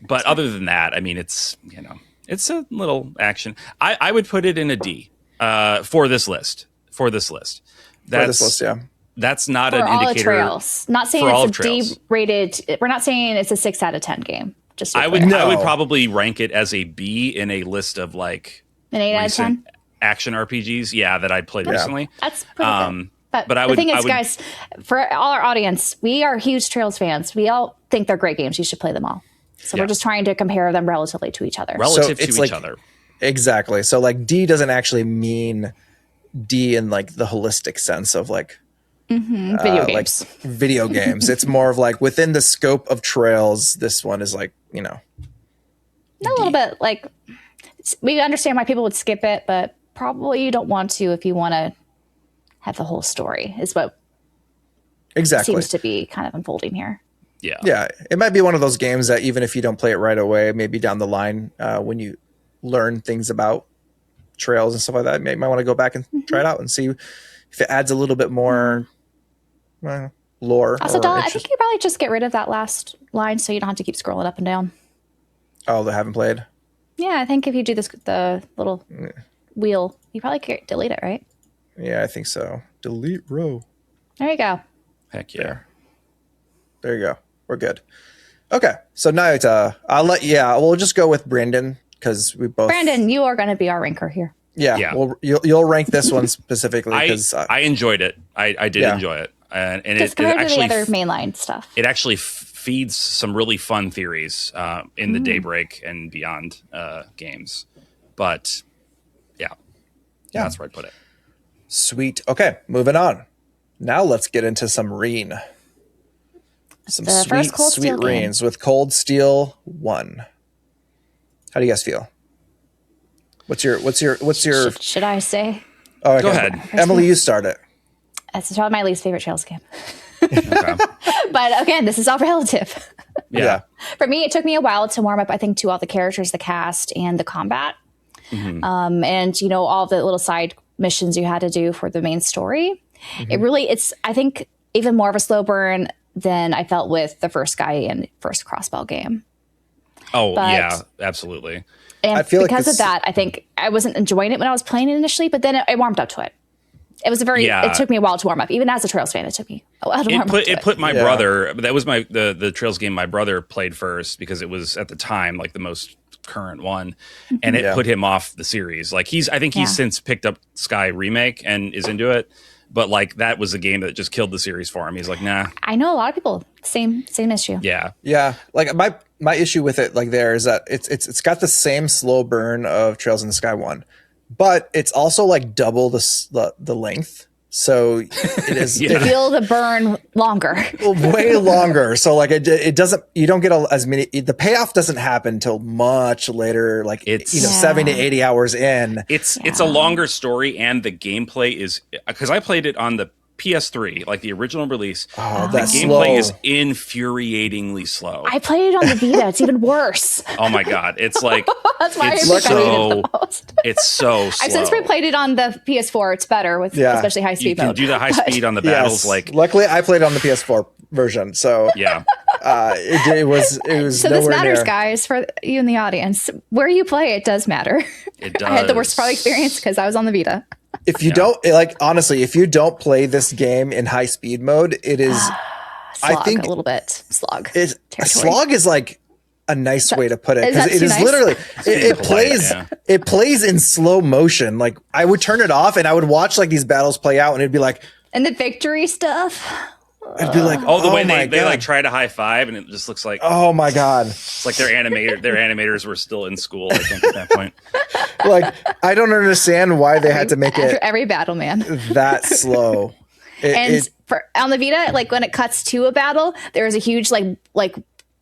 But other than that, I mean, it's a little action. I would put it in a D for this list. That's not for an all indicator. The trails. Not saying it's a D rated. We're not saying it's a 6 out of 10 game. Just I would probably rank it as a B in a list of like an 8 out of 10 action RPGs. Yeah, that I'd played recently. That's pretty good. But the thing is, guys, for all our audience, we are huge Trails fans. We all think they're great games. You should play them all. So we're just trying to compare them relatively to each other. Relative to each other. Exactly. So like D doesn't actually mean D in like the holistic sense of like video games. Like video games. It's more of like within the scope of Trails, this one is like, a little bit like we understand why people would skip it, but probably you don't want to if you want to have the whole story is what seems to be kind of unfolding here. Yeah. It might be one of those games that even if you don't play it right away, maybe down the line, when you learn things about Trails and stuff like that, you might want to go back and try it out and see if it adds a little bit more lore. Also, Donna, I think you probably just get rid of that last line so you don't have to keep scrolling up and down. Oh, they haven't played? Yeah, I think if you do the little wheel, you probably could delete it, right? Yeah, I think so. Delete row. There you go. Heck yeah. There you go. We're good. Okay, so Nayuta, we'll just go with Brandon because we both. Brandon, you are going to be our ranker here. Yeah. Well, you'll rank this one specifically because I enjoyed it. I did enjoy it, and it actually the other mainline stuff. It actually feeds some really fun theories in the Daybreak and beyond games. But yeah, that's where I'd put it. Sweet. Okay, moving on. Now let's get into some Reen. Some sweet Reens with Cold Steel 1. How do you guys feel? What's your should I say? Oh, okay. Go ahead. Emily, you start it. It's probably my least favorite Trails game. Okay. But again, this is all relative. Yeah. For me, it took me a while to warm up, I think, to all the characters, the cast, and the combat. And all the little side missions you had to do for the main story. It's I think even more of a slow burn than I felt with the first guy and first Crossbell game. Yeah, absolutely. And because of that, I think I wasn't enjoying it when I was playing it initially, but then it warmed up to it. It was it took me a while to warm up. Even as a Trails fan, it took me a while to warm up to it. It put my brother, that was the Trails game my brother played first because it was at the time like the most current one, and it put him off the series. Like I think he's since picked up Sky Remake and is into it, but like that was a game that just killed the series for him. He's like, nah. I know a lot of people same issue. Yeah. Like my issue with it, like there is that it's got the same slow burn of Trails in the Sky 1, but it's also like double the length. So it is. You feel the burn longer, way longer. So like it doesn't. You don't get as many. The payoff doesn't happen till much later. Like it's 70 to 80 hours in. It's a longer story, and the gameplay is because I played it on the PS3, like the original release. The gameplay is infuriatingly slow. I played it on the Vita. It's even worse. Oh my god, it's like that's why it's so it's so slow. I've since replayed it on the PS4. It's better with especially high speed mode. You can do the high speed on the battles. Like luckily, I played on the PS4 version, so it was. So this matters, guys, for you in the audience. Where you play, it does matter. It does. I had the worst probably experience because I was on the Vita. If you don't honestly, if you don't play this game in high speed mode, it is. Slog, I think a little bit slog. Slog is like a nice way to put it because it is literally it plays in slow motion. Like I would turn it off and I would watch like these battles play out and it'd be like and the victory stuff. I'd be like, the way they like try to high five and it just looks like oh my god, it's like their animators were still in school I think at that point. Like I don't understand why they had to make it every battle, man, that slow. On the Vita, like when it cuts to a battle, there is a huge like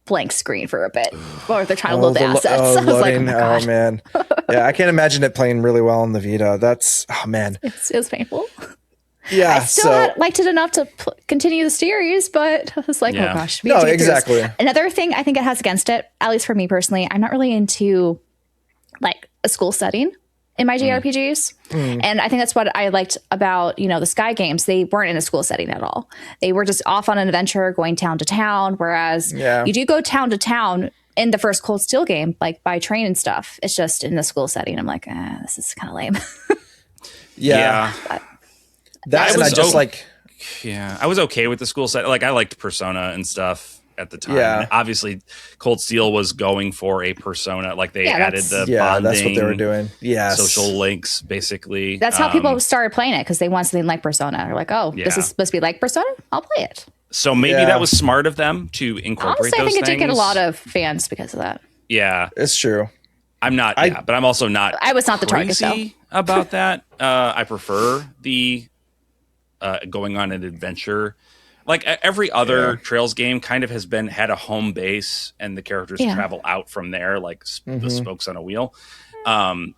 blank screen for a bit, or they're trying to load the assets. I was like, oh man, yeah, I can't imagine it playing really well on the Vita. That's man, it was painful. Yeah, I still liked it enough to continue the series, but I was like, oh gosh. No, exactly. Another thing I think it has against it, at least for me personally, I'm not really into like a school setting in my JRPGs. And I think that's what I liked about, the Sky games. They weren't in a school setting at all. They were just off on an adventure going town to town. Whereas you do go town to town in the first Cold Steel game, like by train and stuff. It's just in the school setting. I'm like, this is kind of lame. That's and I just like. Yeah, I was okay with the school set. Like, I liked Persona and stuff at the time. Yeah. And obviously, Cold Steel was going for a Persona. Like, they added the bonding. That's what they were doing. Yeah, social links, basically. That's how people started playing it, because they want something like Persona. They're like, this is supposed to be like Persona? I'll play it. So maybe that was smart of them to incorporate Honestly, those I think things. it did get a lot of fans because of that. Yeah. It's true. I'm not, but I'm also not. I was not the target, though. About that. I prefer the going on an adventure. Like every other Trails game kind of had a home base, and the characters travel out from there, like the spokes on a wheel.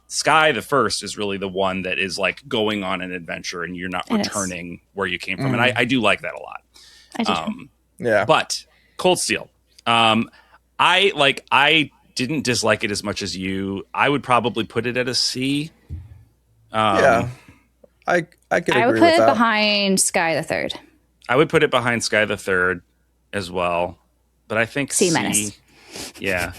Sky, the first, is really the one that is like going on an adventure, and you're not returning where you came from. And I do like that a lot. I do. But Cold Steel, I didn't dislike it as much as you. I would probably put it at a C. I could agree I would with put it that. behind Sky the Third. I would put it behind Sky the Third as well, but I think C minus. Yeah.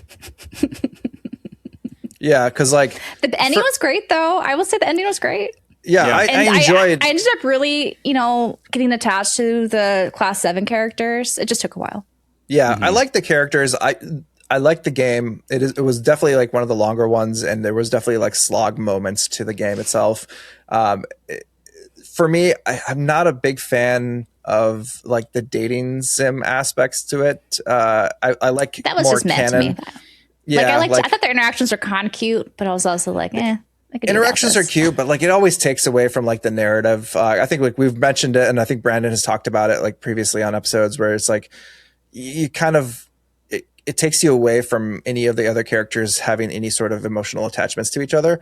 Yeah, because like the ending was great, though. I will say the ending was great. Yeah, I enjoyed. I ended up really, getting attached to the Class 7 characters. It just took a while. Yeah, I like the characters. I like the game. It was definitely like one of the longer ones, and there was definitely like slog moments to the game itself. For me, I'm not a big fan of like the dating sim aspects to it. I like that was more just meant canon. to me. Yeah, I thought the interactions were kind of cute, but I was also like, interactions are cute, but like it always takes away from like the narrative. I think like we've mentioned it, and I think Brandon has talked about it like previously on episodes, where it's like you kind of it takes you away from any of the other characters having any sort of emotional attachments to each other,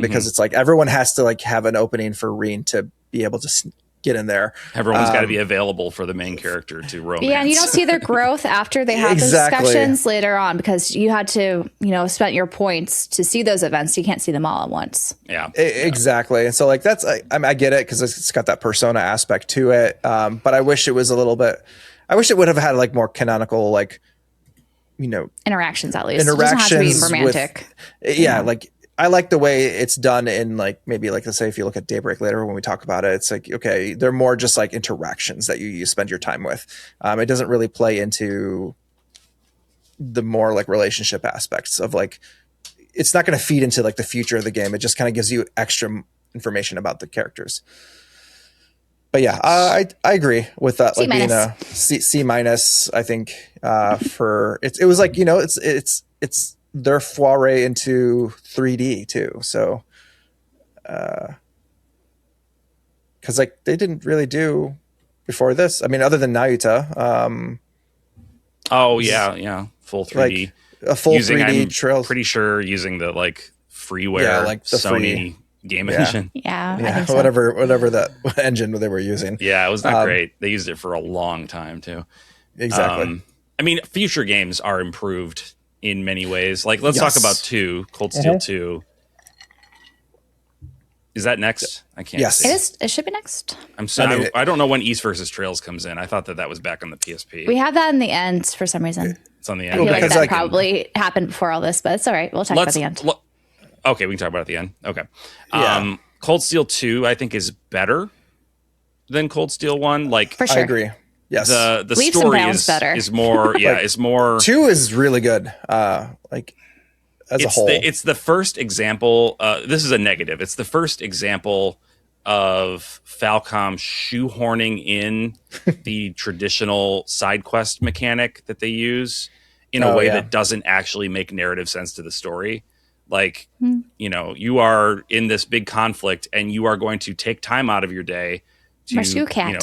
because it's like everyone has to like have an opening for Reen to be able to get in there. Everyone's got to be available for the main character to romance. Yeah, and you don't see their growth after they have those discussions later on, because you had to, spend your points to see those events. You can't see them all at once. Yeah, exactly. And so like that's I get it, because it's got that persona aspect to it. But I wish it was a little bit. I wish it would have had like more canonical like. Interactions, at least. Interactions, it doesn't have to be romantic. Like I like the way it's done in like maybe like let's say if you look at Daybreak later when we talk about it, it's like okay, they're more just like interactions that you spend your time with. It doesn't really play into the more like relationship aspects of like it's not going to feed into like the future of the game. It just kind of gives you extra information about the characters. But yeah, I agree with that. Like being a C minus, I think for it was like it's their foray into 3D too. So, because like they didn't really do before this. I mean, other than Nayuta. Full 3D, like a full 3D Trails. Pretty sure using the like freeware, like the Sony game engine. Yeah, so. whatever that engine they were using. Yeah, it was not great. They used it for a long time too. Exactly. I mean, future games are improved in many ways. Like, let's talk about Cold Steel 2. Is that next? I can't see. It is. It should be next. I'm sorry. I don't know when East versus Trails comes in. I thought that was back on the PSP. We have that in the end for some reason. It's on the end. I feel like that probably happened before all this, but it's all right. We'll talk about the end. Okay, we can talk about it at the end. Okay. Yeah. Cold Steel 2, I think, is better than Cold Steel 1. Like, for sure. I agree. Yes. The story is more, is more. 2 is really good. Like, as a whole. It's the first example. This is a negative. It's the first example of Falcom shoehorning in the traditional side quest mechanic that they use in a way that doesn't actually make narrative sense to the story. Like, you are in this big conflict and you are going to take time out of your day to rescue a cat.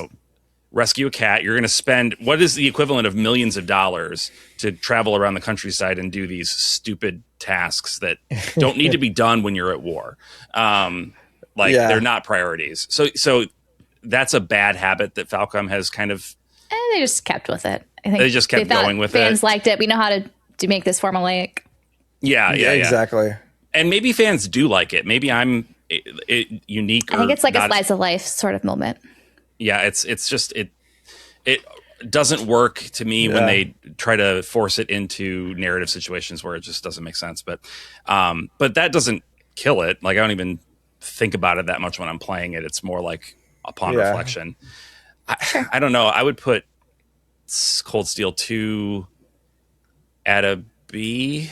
Rescue a cat. You're going to spend what is the equivalent of millions of dollars to travel around the countryside and do these stupid tasks that don't need to be done when you're at war. They're not priorities. So that's a bad habit that Falcom has kind of. And they just kept with it. I think they just kept going with fans it. Fans liked it. We know how to make this formulaic. Yeah, exactly. And maybe fans do like it. Maybe I'm unique. I think it's like a slice of life sort of moment. Yeah, it's just it doesn't work to me when they try to force it into narrative situations where it just doesn't make sense. But that doesn't kill it. Like I don't even think about it that much when I'm playing it. It's more like upon reflection. I don't know. I would put Cold Steel 2 at a B.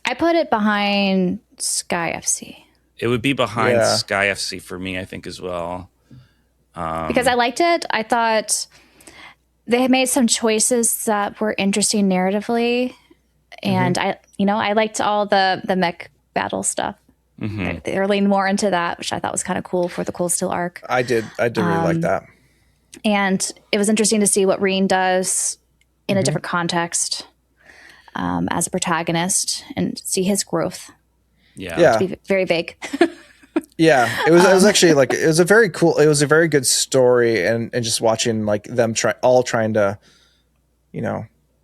I put it behind Sky FC. It would be behind Sky FC for me, I think, as well. Because I liked it. I thought they had made some choices that were interesting narratively. And I liked all the mech battle stuff. They're leaning more into that, which I thought was kind of cool for the Cold Steel arc. I did really like that. And it was interesting to see what Reen does in a different context as a protagonist and see his growth. Yeah. To be very vague. Yeah, it was actually like it was a very good story, and just watching like them trying to,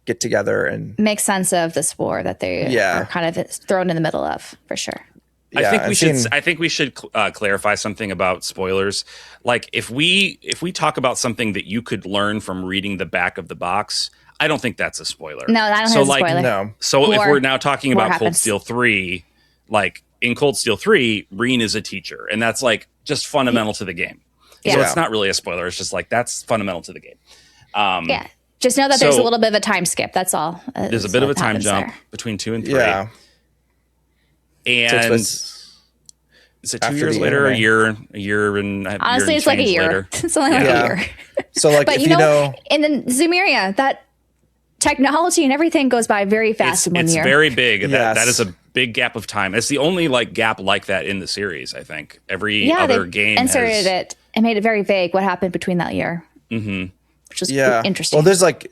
get together and make sense of this war that they are kind of thrown in the middle of, for sure. I think we should clarify something about spoilers. Like if we talk about something that you could learn from reading the back of the box, I don't think that's a spoiler. No, I don't think it's a spoiler. No. So if we're now talking about Cold Steel 3, like in Cold Steel 3, Reen is a teacher, and that's like just fundamental to the game. So it's not really a spoiler. It's just like that's fundamental to the game. Just know that there's a little bit of a time skip. That's all. There's a bit of a time jump between 2 and 3. Yeah. And is it 2 years later, a year and honestly, it's like a year. Later? It's only like a year. So like, but if in the Zumeria, that technology and everything goes by very fast in 1 year. It's very big. That is a big gap of time. It's the only like gap like that in the series. I think every other game inserted it and made it very vague what happened between that year, which is interesting. Well, there's like.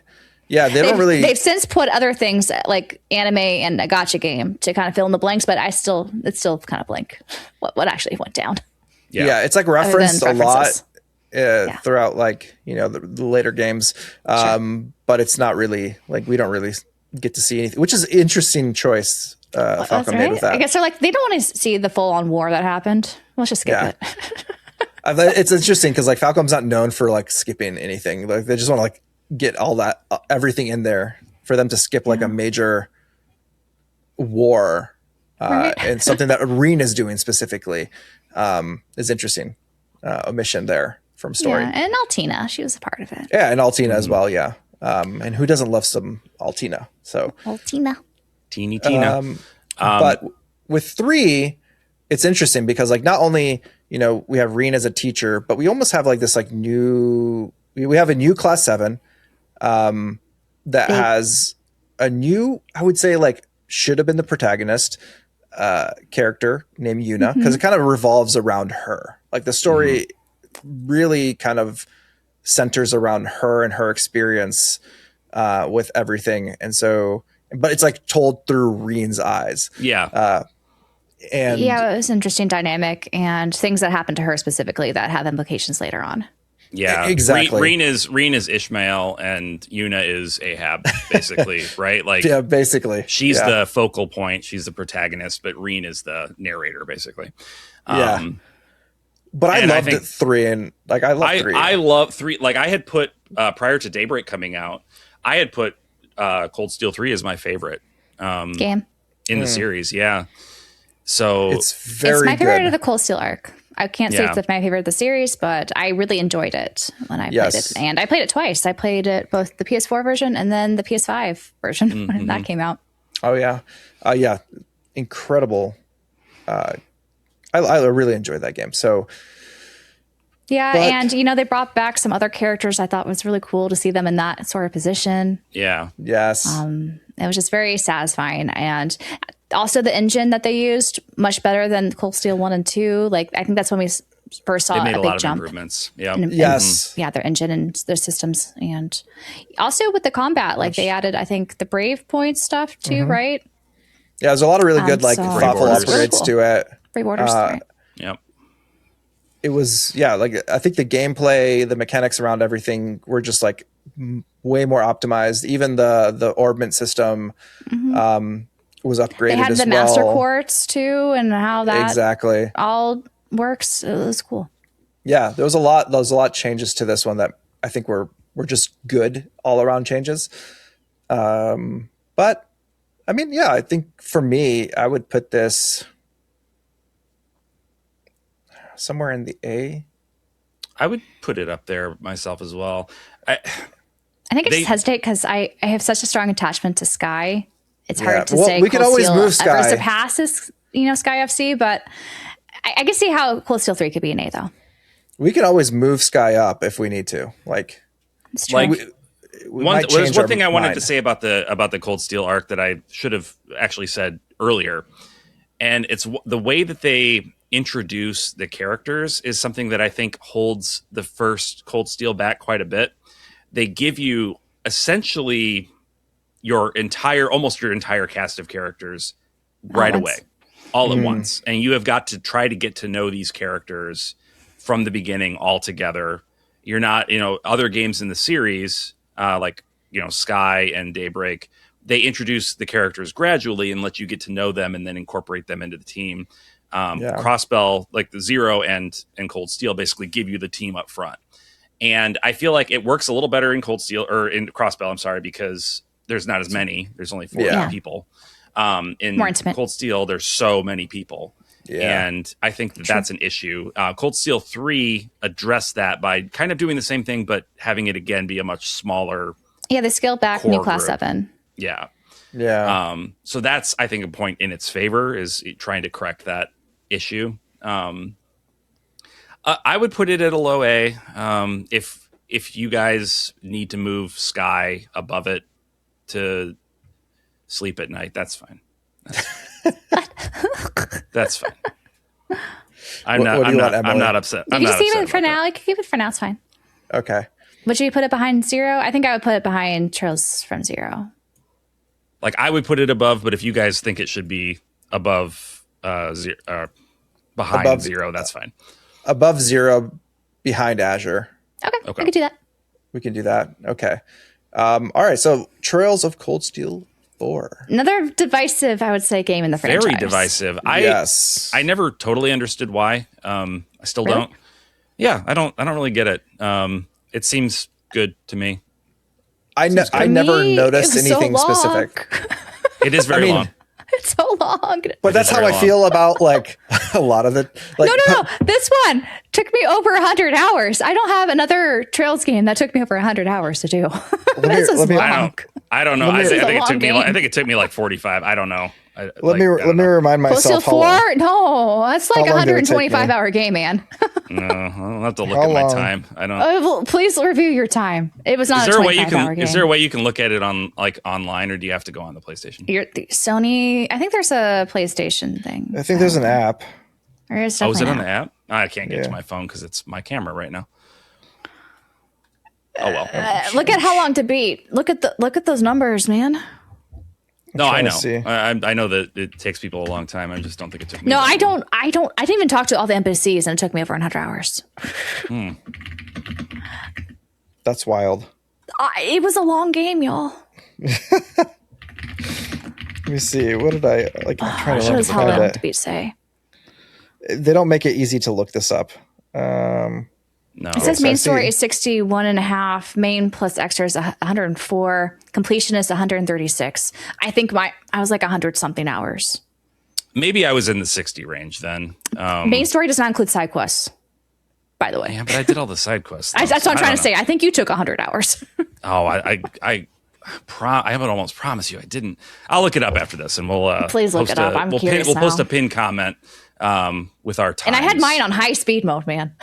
Yeah, they've since put other things like anime and a gacha game to kind of fill in the blanks, but it's still kind of blank what actually went down. Yeah, it's like referenced a lot throughout like, the later games. But it's not really like we don't really get to see anything, which is an interesting choice Falcom made with that. I guess they're like they don't want to see the full on war that happened. Let's just skip it. It's interesting because like Falcom's not known for like skipping anything. Like they just want to like get all that everything in there for them to skip like a major war and something that Reen is doing specifically is interesting omission there from story. And Altina, she was a part of it. Yeah, and Altina as well. Yeah, and who doesn't love some Altina? So Altina, teeny Tina. But with 3, it's interesting because like not only we have Reen as a teacher, but we almost have like this like we have a new class 7 that has a new, I would say like should have been the protagonist character named Yuna, because it kind of revolves around her. Like the story really kind of centers around her and her experience with everything. And so, but it's like told through Reen's eyes. Yeah. And it was an interesting dynamic and things that happened to her specifically that have implications later on. Yeah, exactly. Reen is Ishmael and Yuna is Ahab, basically, right? Like, yeah, basically, she's the focal point, she's the protagonist, but Reen is the narrator, basically. But I loved it 3, and like I love 3. I love 3. Like I had put prior to Daybreak coming out, I had put Cold Steel 3 as my favorite game in the series. Yeah, so it's my favorite of the Cold Steel arc. I can't say it's my favorite of the series, but I really enjoyed it when I played it. And I played it twice. I played it both the PS4 version and then the PS5 version when that came out. Oh, yeah. Incredible. I really enjoyed that game. So, and, they brought back some other characters I thought was really cool to see them in that sort of position. Yeah. Yes. It was just very satisfying. And also the engine that they used, much better than Cold Steel 1 and 2. Like, I think that's when we first saw a big jump. Improvements. Yeah. Their engine and their systems. And also with the combat, like they added, I think, the Brave Point stuff too, right? Yeah, there's a lot of really good, like, thoughtful upgrades to it. Brave Orders, right? Yep. it was, yeah, like I think the gameplay, the mechanics around everything were just like way more optimized. Even the orbment system was upgraded. They had the master quartz too, and how that exactly all works. It was cool. Yeah, there was a lot changes to this one that I think were just good all around changes. But I mean, yeah, I think for me, I would put this somewhere in the A. I would put it up there myself as well. I think I just hesitate because I have such a strong attachment to Sky. It's hard to say. We can always move Sky. Ever surpasses, Sky FC, but I can see how Cold Steel 3 could be an A though. We can always move Sky up if we need to. It's true. There's one thing I wanted to say about the Cold Steel arc that I should have actually said earlier, and it's the way that they introduce the characters is something that I think holds the first Cold Steel back quite a bit. They give you essentially almost your entire cast of characters right away, all at once, and you have got to try to get to know these characters from the beginning all together. You're not, other games in the series, like Sky and Daybreak, they introduce the characters gradually and let you get to know them and then incorporate them into the team. Crossbell, like the Zero and Cold Steel, basically give you the team up front. And I feel like it works a little better in Cold Steel or in Crossbell, I'm sorry, because there's not as many. There's only 4 people. In more intimate. Cold Steel, there's so many people. Yeah. And I think that's an issue. Cold Steel 3 addressed that by kind of doing the same thing, but having it again be a much smaller. Yeah, they scaled back New Class 7. Yeah. Yeah. So that's, I think, a point in its favor is trying to correct that issue. I would put it at a low A. If you guys need to move Sky above it to sleep at night, that's fine. That's fine. I'm not upset. You can keep it for now. Keep it for now. It's fine. Okay. Would you put it behind Zero? I think I would put it behind Trails from Zero. Like I would put it above, but if you guys think it should be above behind Zero, that's fine. Above Zero, behind Azure. Okay. I could do that. We can do that. Okay. All right. So Trails of Cold Steel 4. Another divisive, I would say, game in the franchise. Very divisive. I never totally understood why. I still don't. Yeah, I don't really get it. It seems good to me. I never noticed anything specific. It is very long. It's so long. But that's how I feel about a lot of it. No. This one took me over 100 hours. I don't have another Trails game that took me over 100 hours to do. I don't know. I think it took me like 45. I don't know. Let me remind myself. Cold Steel 4? No, that's like a 125-hour game, man. No, I'll have to look at my time. I don't. Well, please review your time. It was not a 25-hour game. Is there a way you can look at it on online, or do you have to go on the PlayStation? Sony. I think there's a PlayStation thing. I think there's an app. Is it on the app? I can't get to my phone because it's my camera right now. Oh well. Look at how long to beat. Look at those numbers, man. No, I know. I know that it takes people a long time. I just don't think it took me. No, I don't. I didn't even talk to all the NPCs, and it took me over 100 hours. That's wild. It was a long game, y'all. Let me see. What did I like? I'm trying to look at it. To be say. They don't make it easy to look this up. No. It says main story is 61.5, main plus extra is 104, completion is 136. I think I was like 100 something hours. Maybe I was in the 60 range then. Main story does not include side quests, by the way. Yeah, but I did all the side quests. That's what I'm trying to say. I think you took 100 hours. Oh, I would almost promise you I didn't. I'll look it up after this, and we'll please look it up. I'm curious. We'll post a pin comment with our time. And I had mine on high speed mode, man.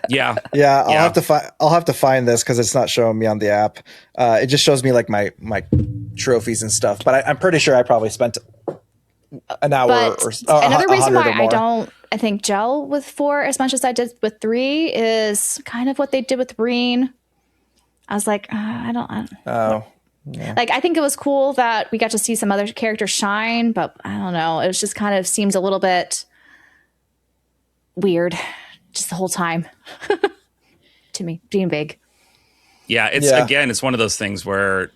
Yeah. I'll have to find this because it's not showing me on the app. It just shows me like my trophies and stuff. But I'm pretty sure I probably spent an hour or another reason why I think gel with 4 as much as I did with 3 is kind of what they did with Reen. I was like, I don't. Yeah. Like, I think it was cool that we got to see some other characters shine, but I don't know. It was just kind of seems a little bit weird just the whole time. To me, being big. Yeah, it's one of those things where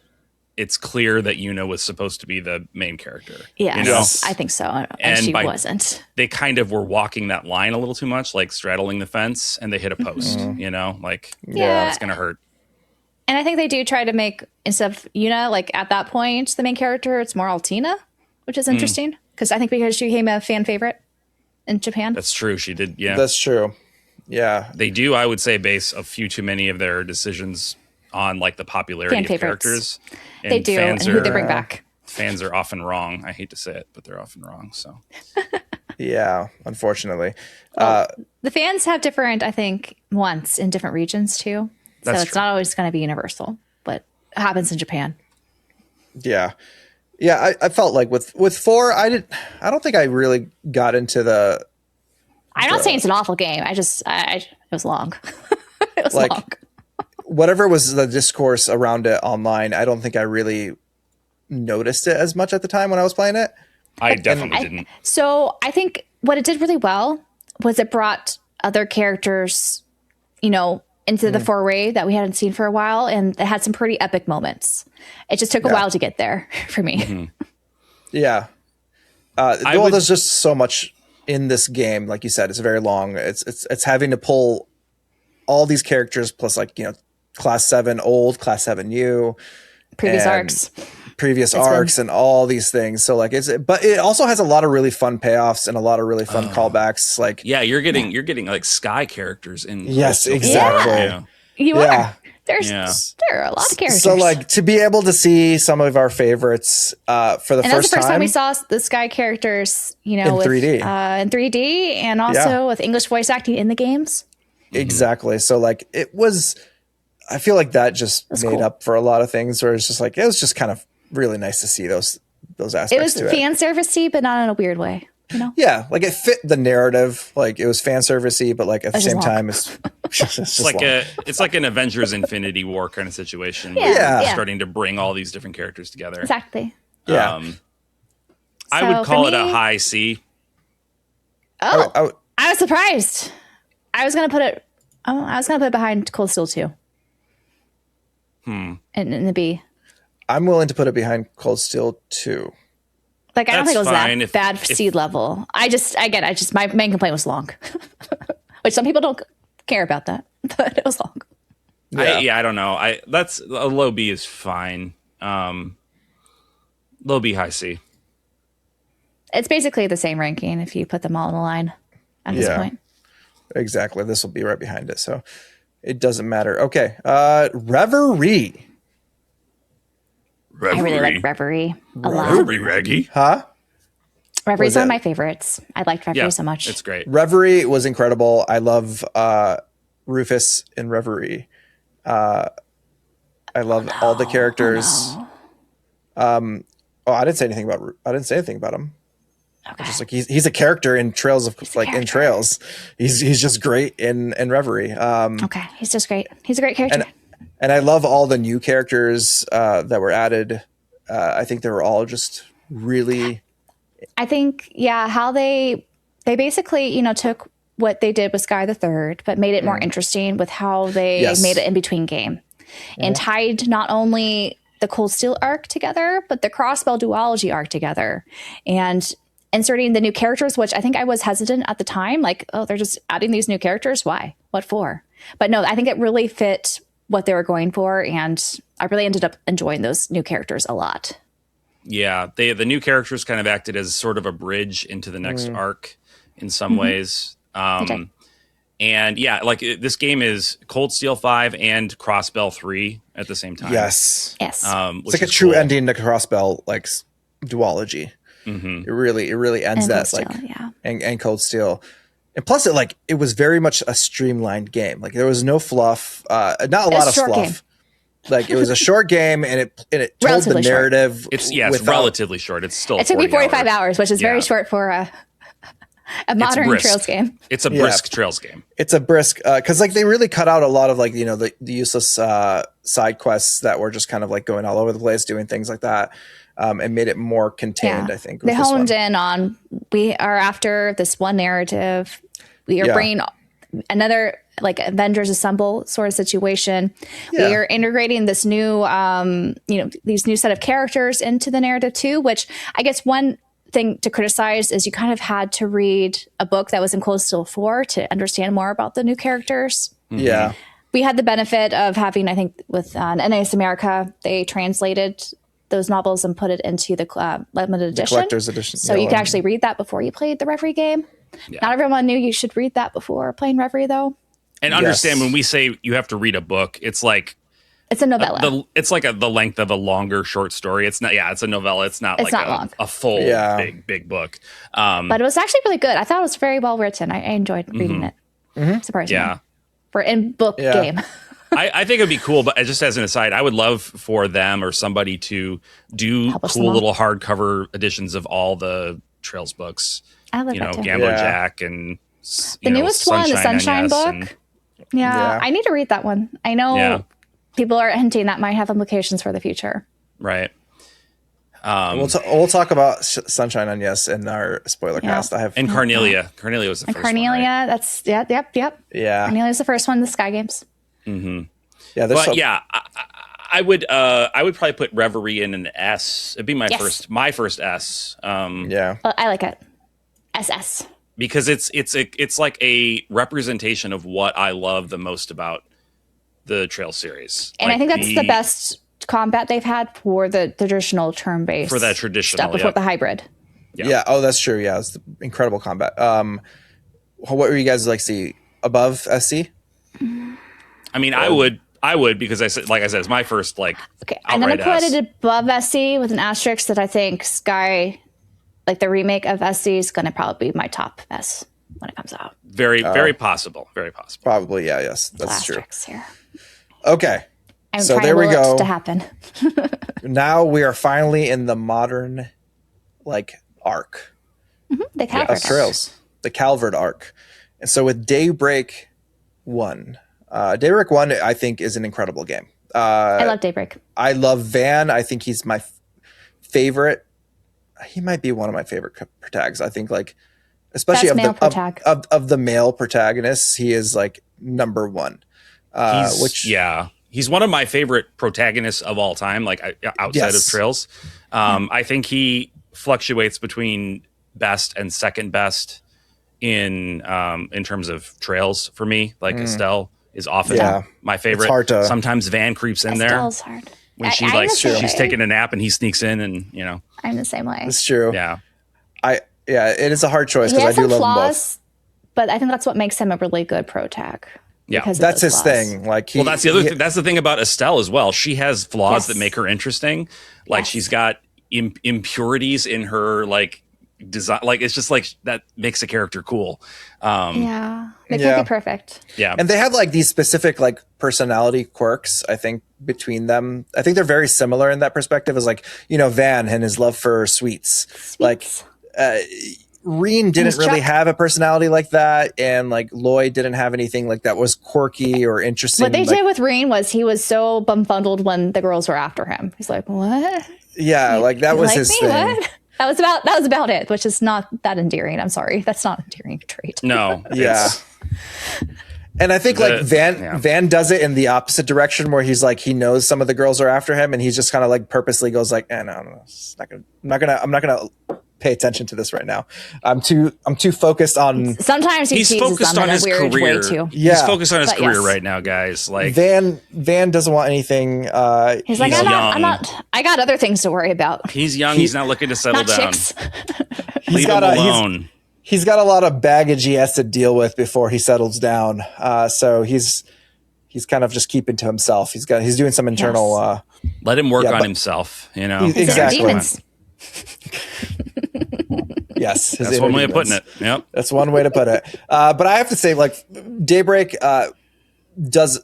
it's clear that Yuna was supposed to be the main character. Yeah, you know? yes, I think so. And she wasn't. They kind of were walking that line a little too much, like straddling the fence, and they hit a post, it's going to hurt. And I think they do try to make, instead of Yuna, like at that point, the main character, it's more Altina, which is interesting. Because I think because she became a fan favorite in Japan. That's true. She did, yeah. That's true. Yeah. They do, I would say, base a few too many of their decisions on like the popularity of characters. And they do, and who they bring back. Fans are often wrong. I hate to say it, but they're often wrong. So, yeah, unfortunately, the fans have different, I think, wants in different regions too. So it's not always going to be universal, but it happens in Japan. Yeah, yeah. I felt like with 4, I don't think I really got into the. I'm not saying it's an awful game. It was long. It was long. Whatever was the discourse around it online, I don't think I really noticed it as much at the time when I was playing it. I definitely didn't. So I think what it did really well was it brought other characters, into the foray that we hadn't seen for a while, and it had some pretty epic moments. It just took a while to get there for me. Mm-hmm. Yeah. There's just so much in this game. Like you said, it's very long. It's having to pull all these characters plus class 7 old, class 7 new, previous arcs and all these things. So but it also has a lot of really fun payoffs and a lot of really fun callbacks. You're getting like Sky characters in. Yes, exactly. Yeah. You are. There are a lot of characters. So to be able to see some of our favorites for the first time. And that's the first time we saw the Sky characters, in 3D. In 3D and also with English voice acting in the games. Exactly. So it was, I feel like that just made up for a lot of things where it's just it was just kind of really nice to see those aspects. It was fan servicey, but not in a weird way. Yeah, it fit the narrative. It was fan servicey, but at the same time, it's it's like an Avengers Infinity War kind of situation where you're starting to bring all these different characters together. Exactly. Yeah. I would call it a high C. Oh, I was surprised. I was gonna put it behind Cold Steel 2. In the B. I'm willing to put it behind Cold Steel 2. I don't think it was that bad for seed level. My main complaint was long. Which some people don't care about that, but it was long. Yeah. I don't know. That's a low B is fine. Low B, high C. It's basically the same ranking if you put them all in the line at this point. Exactly. This will be right behind it. So it doesn't matter. Okay. Reverie. I really like Reverie a lot. Reverie, Reggie. Huh? Reverie's one of my favorites. I liked Reverie so much. It's great. Reverie was incredible. I love Rufus in Reverie. I love all the characters. I didn't say anything about him. Okay. Just he's a character in Trails of in Trails. He's just great in Reverie. Okay, he's just great. He's a great character. And I love all the new characters that were added. I think they were all just really. I think how they basically took what they did with Sky the Third, but made it more interesting with how they made it in between game, and tied not only the Cold Steel arc together, but the Crossbell duology arc together, and inserting the new characters, which I think I was hesitant at the time. They're just adding these new characters. Why? What for? But no, I think it really fit what they were going for, and I really ended up enjoying those new characters a lot. Yeah, the new characters kind of acted as sort of a bridge into the next arc in some ways. And this game is Cold Steel 5 and Crossbell 3 at the same time. Yes. It's like a true ending to Crossbell duology. Mm-hmm. It really ends and that and Cold Steel. And plus it was very much a streamlined game. There was no fluff, not a lot of fluff. Game. It was a short game, and it told the narrative. Short. It's relatively short. It's still. It took me 45 hours, which is very short for a modern Trails game. It's a brisk Trails game. It's a brisk because they really cut out a lot of the useless side quests that were just kind of going all over the place, doing things like that, and made it more contained. I think they honed in on we are after this one narrative. We are bringing another like Avengers Assemble sort of situation. Yeah. We are integrating this new, these new set of characters into the narrative too, which I guess one thing to criticize is you kind of had to read a book that was in Coastal 4 to understand more about the new characters. Yeah. We had the benefit of having, I think, with NAS America, they translated those novels and put it into the limited edition. The collector's edition. So you could actually read that before you played the Reverie game. Yeah. Not everyone knew you should read that before playing Reverie, though. And understand when we say you have to read a book, it's like... It's a novella. It's like the length of a longer short story. It's not. Yeah, it's a novella. It's not long. A full big book. But it was actually really good. I thought it was very well written. I enjoyed reading it. Surprisingly. Yeah. For in-book game. I think it'd be cool, but just as an aside, I would love for them or somebody to do cool little hardcover editions of all the Trails books. I love that too. Gambler Jack and the newest one, the Sunshine book. I need to read that one. I know people are hinting that might have implications for the future. Right. We'll talk about Sunshine on in our spoiler cast. And Carnelia. Carnelia was the first one. Carnelia, right? that's yep. Yeah. Carnelia's the first one. The Sky Games. Mm-hmm. Yeah. I would probably put Reverie in an S. It'd be my first S. I like it. SS. Because it's like a representation of what I love the most about the Trail series. And I think that's the best combat they've had for the traditional turn-based for that traditional stuff before the hybrid. Yeah. Oh, that's true. Yeah, it's incredible combat. What were you guys like? See above SC? I mean, I would because I said it's my first Okay, I'm gonna put it above SC with an asterisk that I think Sky, like the remake of SC, is gonna probably be my top S when it comes out. Very possible. Very possible. Probably, yeah. Yes, that's true. Here. Okay. So there we go. To happen. Now we are finally in the modern, arc. The Calvert of Trails, the Calvert arc, and so with Daybreak 1, Daybreak 1, I think is an incredible game. I love Daybreak. I love Van. I think he's my favorite. He might be one of my favorite protagonists. I think especially of the male protagonists, he is number one. He's one of my favorite protagonists of all time, outside of Trails. I think he fluctuates between best and second best in terms of Trails for me. Estelle is often my favorite. Sometimes Van creeps in Estelle's there hard. when she's taking a nap and he sneaks in, and I'm the same way. It's true. Yeah, it is a hard choice because I do love them both. But I think that's what makes him a really good protag. Yeah, that's his thing. That's the other thing. That's the thing about Estelle as well. She has flaws that make her interesting. She's got impurities in her design. It's just that makes a character cool. They can't be perfect. Yeah, and they have these specific personality quirks. I think between them, I think they're very similar in that perspective. As Van and his love for sweets. Reen didn't really have a personality like that, and Lloyd didn't have anything that was quirky or interesting. What they did with Reen was he was so bumfuddled when the girls were after him. He's like, "What?" Yeah, that was his thing. What? That was about it, which is not that endearing. I'm sorry, that's not an endearing trait. No, yeah. And I think Van does it in the opposite direction, where he's he knows some of the girls are after him, and he's just kind of purposely goes no, I'm not gonna pay attention to this right now. I'm too focused on. Sometimes he's focused on his career too. Yeah, he's focused on his career right now, guys. Van doesn't want anything. He's like, I'm not. I got other things to worry about. He's young. He's not looking to settle down. Leave him alone. He's got a lot of baggage he has to deal with before he settles down. So he's kind of just keeping to himself. He's doing some internal. Let him work on himself. Exactly. Yes, that's one way of putting it. Yep, that's one way to put it. But I have to say, Daybreak does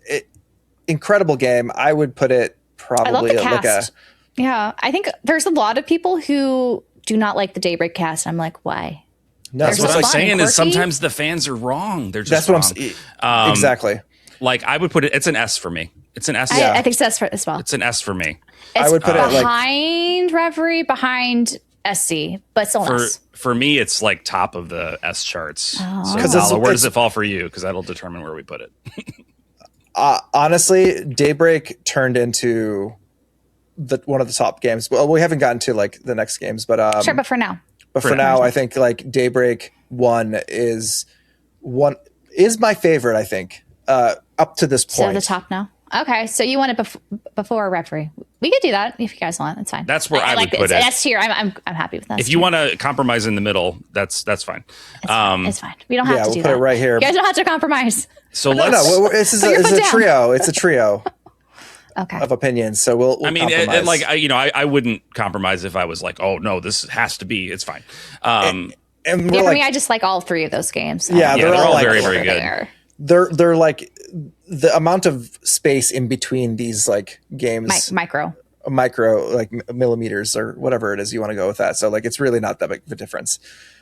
it, incredible game. I would put it probably I love the cast. I think there's a lot of people who do not like the Daybreak cast. I'm like, why? No, that's what I'm saying. Is sometimes the fans are wrong. They're just wrong. What I'm exactly. I would put it. It's an S for me. It's an S. I think it's S as well. It's an S for me. I would put it behind Reverie, behind SC, but still an S. For me, it's like top of the S charts. Oh. So Paolo, where does it fall for you? Because that'll determine where we put it. Honestly, Daybreak turned into one of the top games. Well, we haven't gotten to like the next games, but sure. But for now, I think like Daybreak 1 is my favorite. I think up to this point. So the top now. Okay, so you want it before Reverie. We could do that if you guys want. It's fine. That's where I would put it. S tier. I'm happy with that. If you want to compromise in the middle, that's fine. It's fine. We don't have to do we'll that. put it right here. You guys don't have to compromise. So this is a trio. It's a trio. Okay. Of opinions. So we'll I mean, compromise. I wouldn't compromise if I was like, oh no, this has to be. It's fine. And for me, I just like all three of those games. Yeah, they're all like, very, very good. They're like the amount of space in between these like games, micro like millimeters or whatever it is you want to go with that. So like it's really not that big of a difference.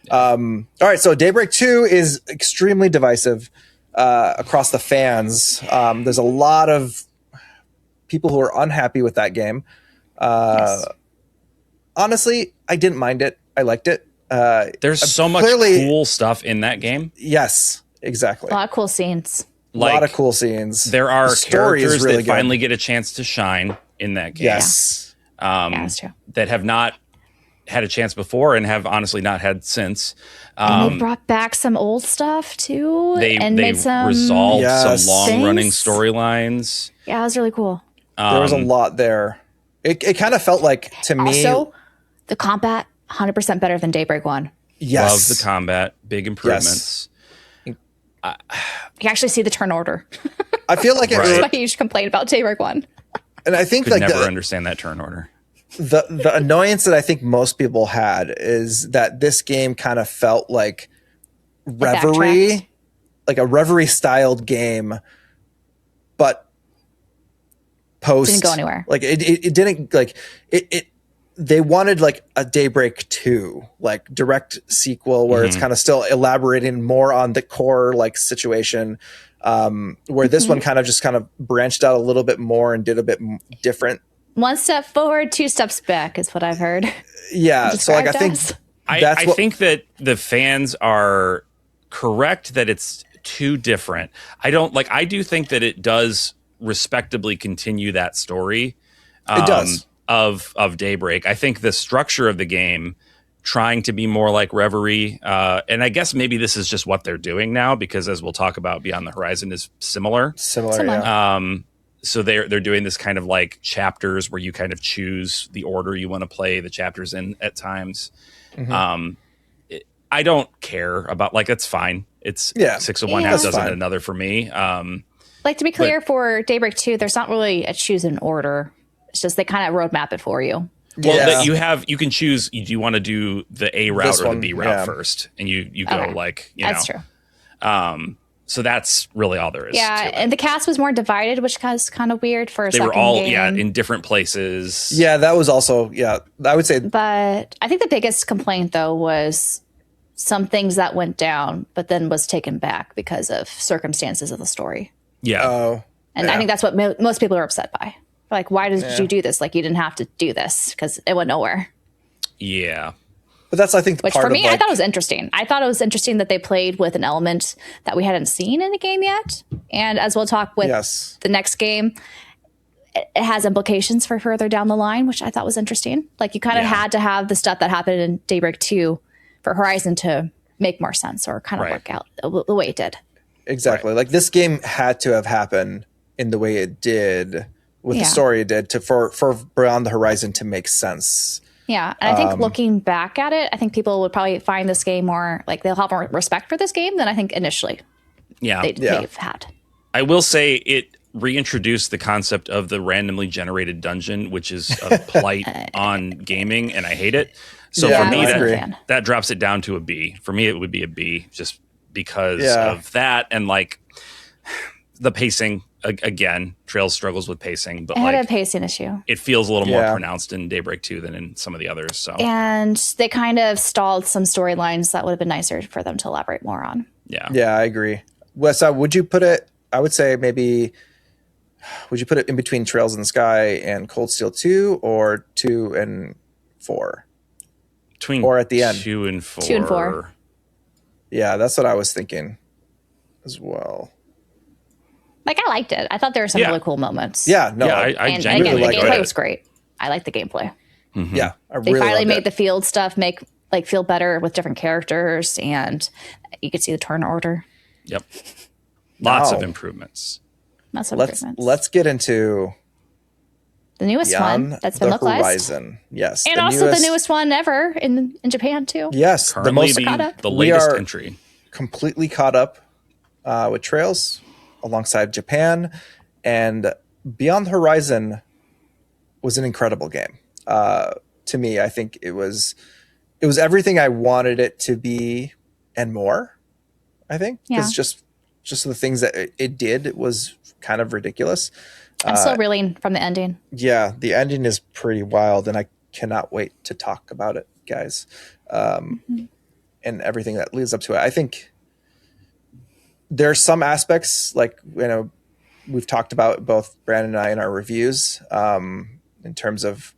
All right, so Daybreak 2 is extremely divisive across the fans. There's a lot of people who are unhappy with that game. Yes. Honestly, I didn't mind it. I liked it. There's so much cool stuff in that game. Yes, exactly. A lot of cool scenes. A lot of cool scenes. There are characters really that finally get a chance to shine in that game. Yes. That's true. That have not had a chance before and have honestly not had since. And they brought back some old stuff too. They made some resolved some long-running storylines. Yeah, it was really cool. There was a lot there. It kind of felt like, to me... Also, the combat, 100% better than Daybreak 1. Yes. Love the combat. Big improvements. You actually see the turn order. I feel like That's my huge complaint about Daybreak 1. And I think could never understand that turn order. The annoyance that I think most people had is that this game kind of felt like Reverie, like a Reverie styled game, but post didn't go anywhere. Like it didn't like it. They wanted like a Daybreak 2, like direct sequel where it's kind of still elaborating more on the core like situation. Where this one kind of branched out a little bit more and did a bit different. One step forward, two steps back is what I've heard. Yeah. So like, I think I think that the fans are correct that it's too different. I do think that it does respectably continue that story. It does. Of Daybreak. I think the structure of the game trying to be more like Reverie, and I guess maybe this is just what they're doing now, because as we'll talk about, Beyond the Horizon is similar. Yeah. So they're doing this kind of like chapters where you kind of choose the order you want to play the chapters in at times. I don't care about, like, it's fine. It's 6 of one, half dozen another for me. Like, to be clear, for Daybreak 2, there's not really a choose an order. It's just they kind of roadmap it for you. Well, you can choose. Do you want to do the A route or the B route first? And you go That's true. So that's really all there is. Yeah, and the cast was more divided, which was kind of weird for a second game. They were all in different places. Yeah, that was also I would say. But I think the biggest complaint though was some things that went down, but then was taken back because of circumstances of the story. Yeah. I think that's what most people are upset by. Like, why did you do this? Like, you didn't have to do this because it went nowhere. Yeah. But that's, I think, which part for me, of, I thought it was interesting. I thought it was interesting that they played with an element that we hadn't seen in the game yet. And as we'll talk with the next game, it has implications for further down the line, which I thought was interesting. Like, you kind of had to have the stuff that happened in Daybreak 2 for Horizon to make more sense or kind of work out the way it did. Exactly. Like, this game had to have happened in the way it did, with the story it did, for Beyond the Horizon to make sense. Yeah, and I think looking back at it, I think people would probably find this game more, like, they'll have more respect for this game than I think initially they've had. I will say it reintroduced the concept of the randomly generated dungeon, which is a blight on gaming, and I hate it. So for me, that drops it down to a B. For me, it would be a B, just because of that, and like the pacing. Again, Trails struggles with pacing, but it had a pacing issue. It feels a little more pronounced in Daybreak 2 than in some of the others. So, and they kind of stalled some storylines that would have been nicer for them to elaborate more on. Yeah, I agree. Wes, would you put it? I would say maybe. Would you put it in between Trails in the Sky and Cold Steel 2, or 2 and 4? between or at the end? 2 and 4. 2 and 4. Yeah, that's what I was thinking as well. Like, I liked it. I thought there were some really cool moments. Yeah, no, I and genuinely again, the enjoyed gameplay it. was great. I liked the gameplay. Mm-hmm. Yeah, I They really finally loved made it. the field stuff feel better with different characters, and you could see the turn order. Yep. Lots of Now, improvements. Let's get into the newest one that's been localized. Horizon. Yes. And also the newest one ever in Japan too. Yes. Currently the latest entry. Completely caught up with Trails alongside Japan, and Beyond the Horizon was an incredible game. To me, I think it was everything I wanted it to be and more. I think because just the things that it did was kind of ridiculous. I'm still reeling from the ending. Yeah, the ending is pretty wild, and I cannot wait to talk about it, guys, and everything that leads up to it. I think there are some aspects, like, we've talked about, both Brandon and I, in our reviews, in terms of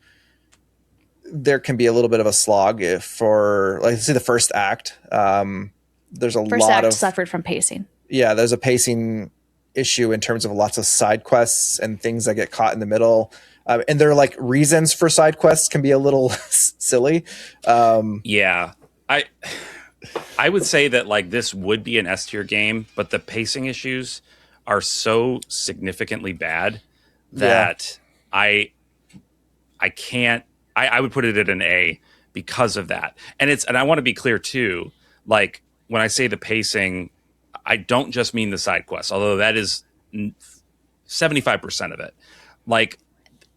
there can be a little bit of a slog for, like, say, the first act. There's a first lot act of suffered from pacing. Yeah, there's a pacing issue in terms of lots of side quests and things that get caught in the middle. And they're like reasons for side quests can be a little silly. Yeah. I would say that, like, this would be an S tier game, but the pacing issues are so significantly bad that I can't. I would put it at an A because of that. And I want to be clear too. Like, when I say the pacing, I don't just mean the side quests, although that is 75% of it. Like,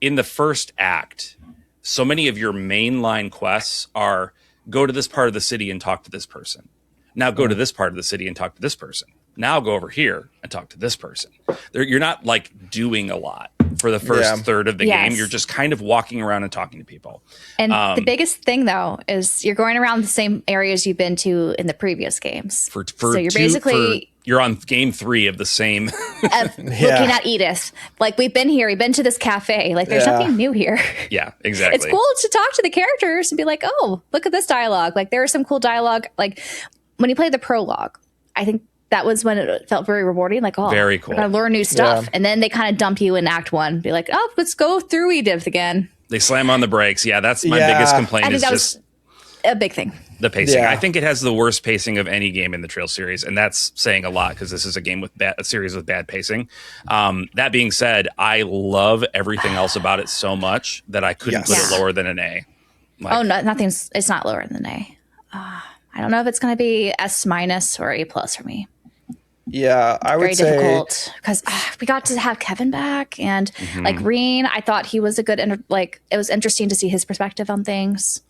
in the first act, so many of your mainline quests are go to this part of the city and talk to this person. Now go to this part of the city and talk to this person. Now go over here and talk to this person. You're not, like, doing a lot for the first third of the game. You're just kind of walking around and talking to people. And the biggest thing, though, is you're going around the same areas you've been to in the previous games. So you're on game 3 of the same. Looking at Edith. Like, we've been here. We've been to this cafe. Like, there's nothing new here. Yeah, exactly. It's cool to talk to the characters and be like, oh, look at this dialogue. Like, there was some cool dialogue. Like, when you play the prologue, I think that was when it felt very rewarding. Like, oh, very cool. We're going to learn new stuff. And then they kind of dump you in Act 1. Be like, oh, let's go through Edith again. They slam on the brakes. Yeah, that's my biggest complaint. I think that was a big thing. The pacing. I think it has the worst pacing of any game in the Trail series, and that's saying a lot because this is a game with a series with bad pacing. That being said, I love everything else about it so much that I couldn't put it lower than an A. Like, nothing's. It's not lower than an A. I don't know if it's going to be S- or A+ for me. Yeah, I would say very difficult because we got to have Kevin back, and like Reen, I thought he was a good. It was interesting to see his perspective on things.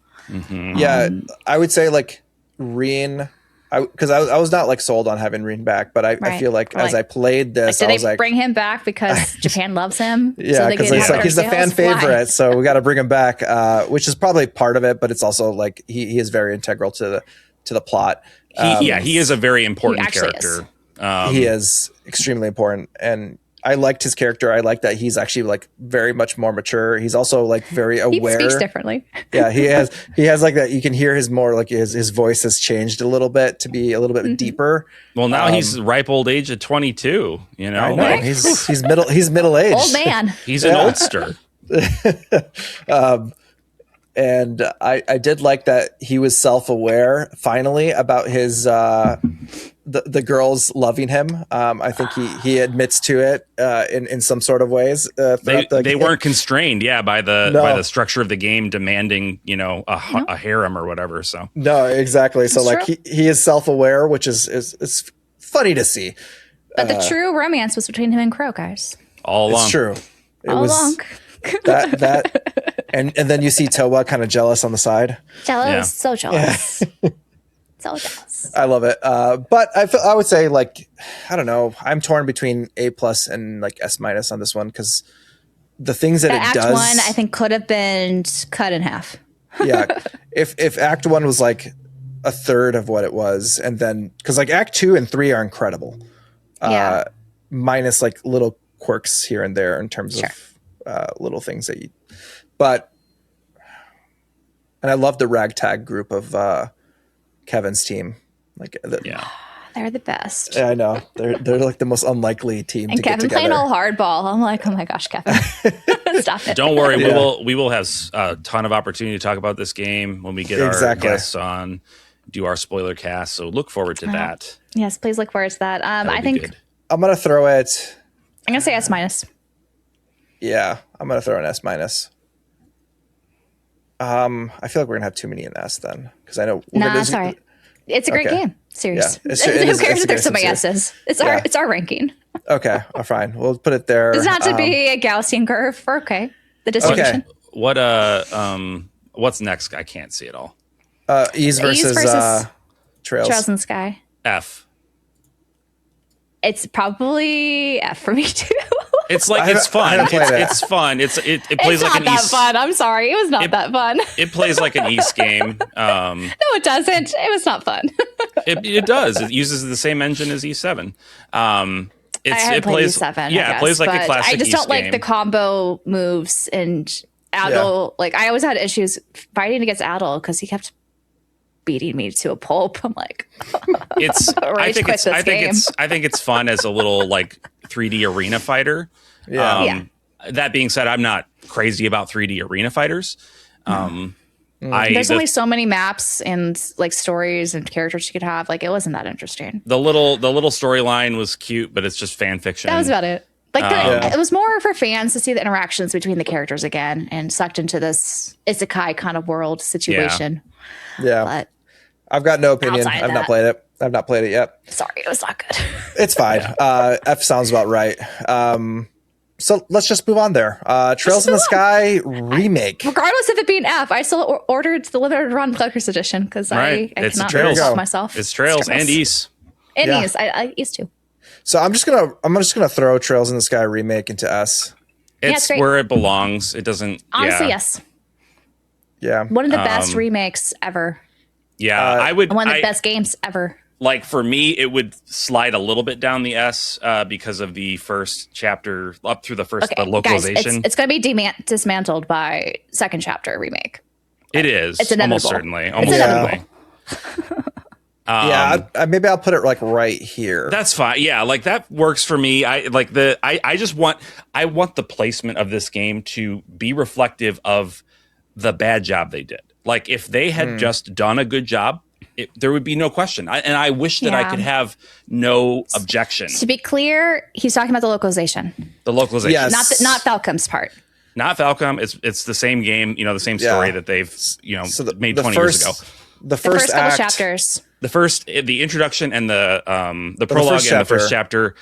Yeah, I would say, like, Reen, because I was not, like, sold on having Reen back, but I feel like as I played this, did I was they like, bring him back because Japan loves him? Yeah, because he's the fan favorite, so we got to bring him back, which is probably part of it, but it's also like he is very integral to the plot. He is a very important character. He is extremely important, and I liked his character. I like that he's actually, like, very much more mature. He's also, like, very aware. He speaks differently. Yeah, he has like that. You can hear his more, like, his voice has changed a little bit to be a little bit deeper. Well, now he's ripe old age at 22. You know, I know. Like, he's middle aged. Old man. He's an oldster. And I did like that he was self-aware finally about his the girls loving him. I think he admits to it in some sort of ways. They weren't constrained, by the structure of the game demanding, a harem or whatever. So no, exactly. So like he is self-aware, which is funny to see. But the true romance was between him and Crow, guys. All along. It's true. All along. that and then you see Towa kind of jealous on the side. Jealous, so jealous. So jealous. I love it. But I would say, like, I don't know. I'm torn between A+ and like S- on this one because the things that it does. Act 1, I think, could have been cut in half. Yeah, if Act 1 was like a third of what it was, and then because like Act 2 and 3 are incredible, minus like little quirks here and there in terms of little things that you. But And I love the ragtag group of Kevin's team. Like, they're the best. Yeah, I know. They're like the most unlikely team and to Kevin get together. playing all hardball. I'm like, oh my gosh, Kevin, stop it. Don't worry, we will have a ton of opportunity to talk about this game when we get our guests on, do our spoiler cast. So look forward to that. Yes, please look forward to that. I think good. I'm gonna throw it. I'm gonna say S-. Yeah, I'm gonna throw an S-. I feel like we're gonna have too many in S then, because I know. That's all right. It's a great game. Serious. Yeah, who cares if there's so many S's? It's our ranking. Okay, fine. We'll put it there. Does not to be a Gaussian curve for the distribution. Okay. What's next? I can't see it all. Ease versus Trails. Trails in the Sky. F. It's probably F for me too. It's like it's fun. It's fun. It plays like an East. It's not that fun. I'm sorry, it was not that fun. It plays like an East game. No, it doesn't. It was not fun. It does. It uses the same engine as E7. It plays E7. Yeah, it plays like a classic. I just don't like the combo moves and Adel. Yeah. Like I always had issues fighting against Adel because he kept beating me to a pulp. I'm like, I think it's fun as a little like 3D arena fighter. Yeah. That being said, I'm not crazy about 3D arena fighters. There's only so many maps and like stories and characters you could have. Like it wasn't that interesting. The little storyline was cute, but it's just fan fiction. That was about it. Like it was more for fans to see the interactions between the characters again and sucked into this isekai kind of world situation. Yeah. But I've got no opinion. I've not played it. I've not played it yet. Sorry, it was not good. It's fine. F sounds about right. So let's just move on there. Trails in the Sky remake. Regardless of it being F, I still ordered the limited run Collector's Edition because I cannot help myself. It's Trails and East. And East. I East too. So I'm just gonna throw Trails in the Sky remake into S. It's where it belongs. It doesn't. Honestly, yes. Yeah. One of the best remakes ever. Yeah, I would. One of the best games ever. Like for me, it would slide a little bit down the S because of the first chapter up through the first localization. Guys, it's going to be dismantled by second chapter remake. It is. It's inevitable. Almost certainly. Almost certainly. Maybe I'll put it like right here. That's fine. Yeah, like that works for me. I just want the placement of this game to be reflective of the bad job they did. Like if they had just done a good job, there would be no question. I wish that I could have no objection. To be clear, he's talking about the localization. The localization, yes. not Falcom's part. Not Falcom. It's the same game. The same story that they've made 20 years ago. The first couple chapters. The introduction and the prologue and the first chapter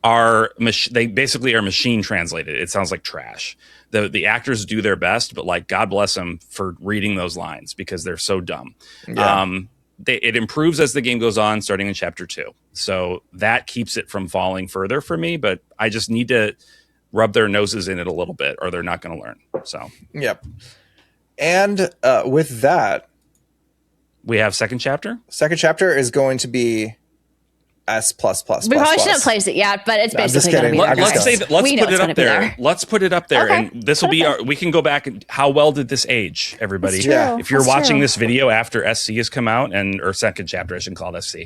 are they basically are machine translated. It sounds like trash. The actors do their best, but like God bless them for reading those lines because they're so dumb. Yeah. It improves as the game goes on, starting in chapter 2. So that keeps it from falling further for me. But I just need to rub their noses in it a little bit, or they're not going to learn. So yep. And with that, we have second chapter. Second chapter is going to be S++. We probably shouldn't have placed it yet, but it's basically going to be there. Let's put it up there, okay. And this will be we can go back and how well did this age, everybody? If you're watching this video after SC has come out or second chapter, I shouldn't call it SC.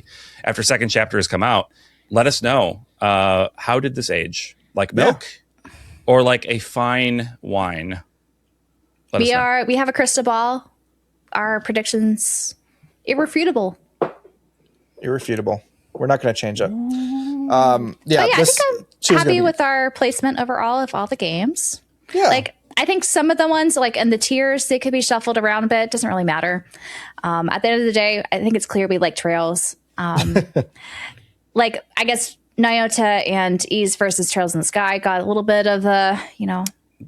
After second chapter has come out, let us know how did this age? Like milk or like a fine wine? We have a crystal ball. Our predictions irrefutable. We're not going to change it. I think I'm happy with our placement overall of all the games. Yeah. Like, I think some of the ones, like in the tiers, they could be shuffled around a bit. Doesn't really matter. At the end of the day, I think it's clear we like Trails. Like, I guess Nayuta and Ease versus Trails in the Sky got a little bit of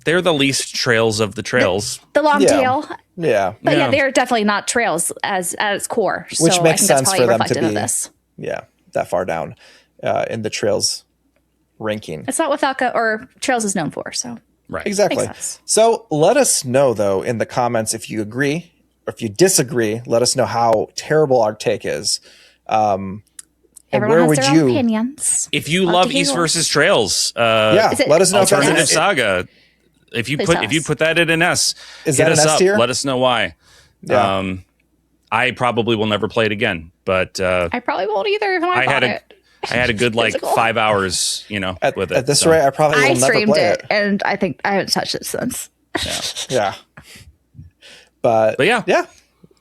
they're the least trails of the trails. The long tail. Yeah. But they're definitely not trails at its core. Which makes sense for them to be. This. Yeah. That far down in the Trails ranking. It's not what Falca or Trails is known for, so. Right. Exactly. So let us know, though, in the comments if you agree or if you disagree. Let us know how terrible our take is. Everyone has their own opinions. If you love East versus Trails, let us know. Alternative Saga. If you put that in an S, is that an S tier? Let us know why. Yeah. I probably will never play it again, but I probably won't either if I bought it. I had a good like 5 hours, with it. At this rate, I probably will never play it. And I think I haven't touched it since. Yeah. But yeah.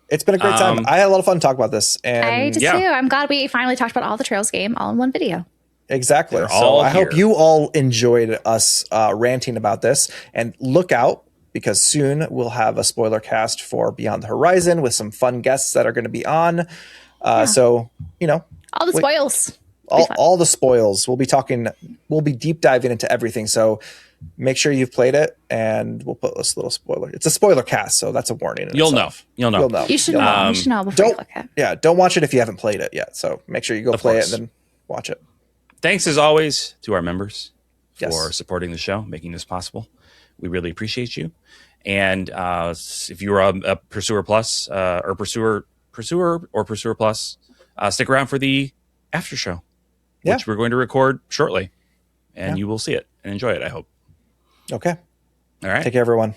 It's been a great time. I had a lot of fun talking about this. And I did too. I'm glad we finally talked about all the Trails game all in one video. Exactly. So I hope you all enjoyed us ranting about this, and look out, because soon we'll have a spoiler cast for Beyond the Horizon with some fun guests that are going to be on. So, all the spoils. All the spoils. We'll be deep diving into everything. So make sure you've played it, and we'll put this little spoiler. It's a spoiler cast, so that's a warning. You'll know. You'll know. You should know. You should know before you look at it. Yeah, don't watch it if you haven't played it yet. So make sure you go play it and then watch it. Thanks as always to our members for supporting the show, making this possible. We really appreciate you. And if you're a Pursuer Plus or Pursuer Plus, stick around for the after show, which we're going to record shortly, and you will see it and enjoy it, I hope. Okay. All right. Take care, everyone.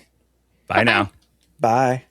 Bye now. Bye.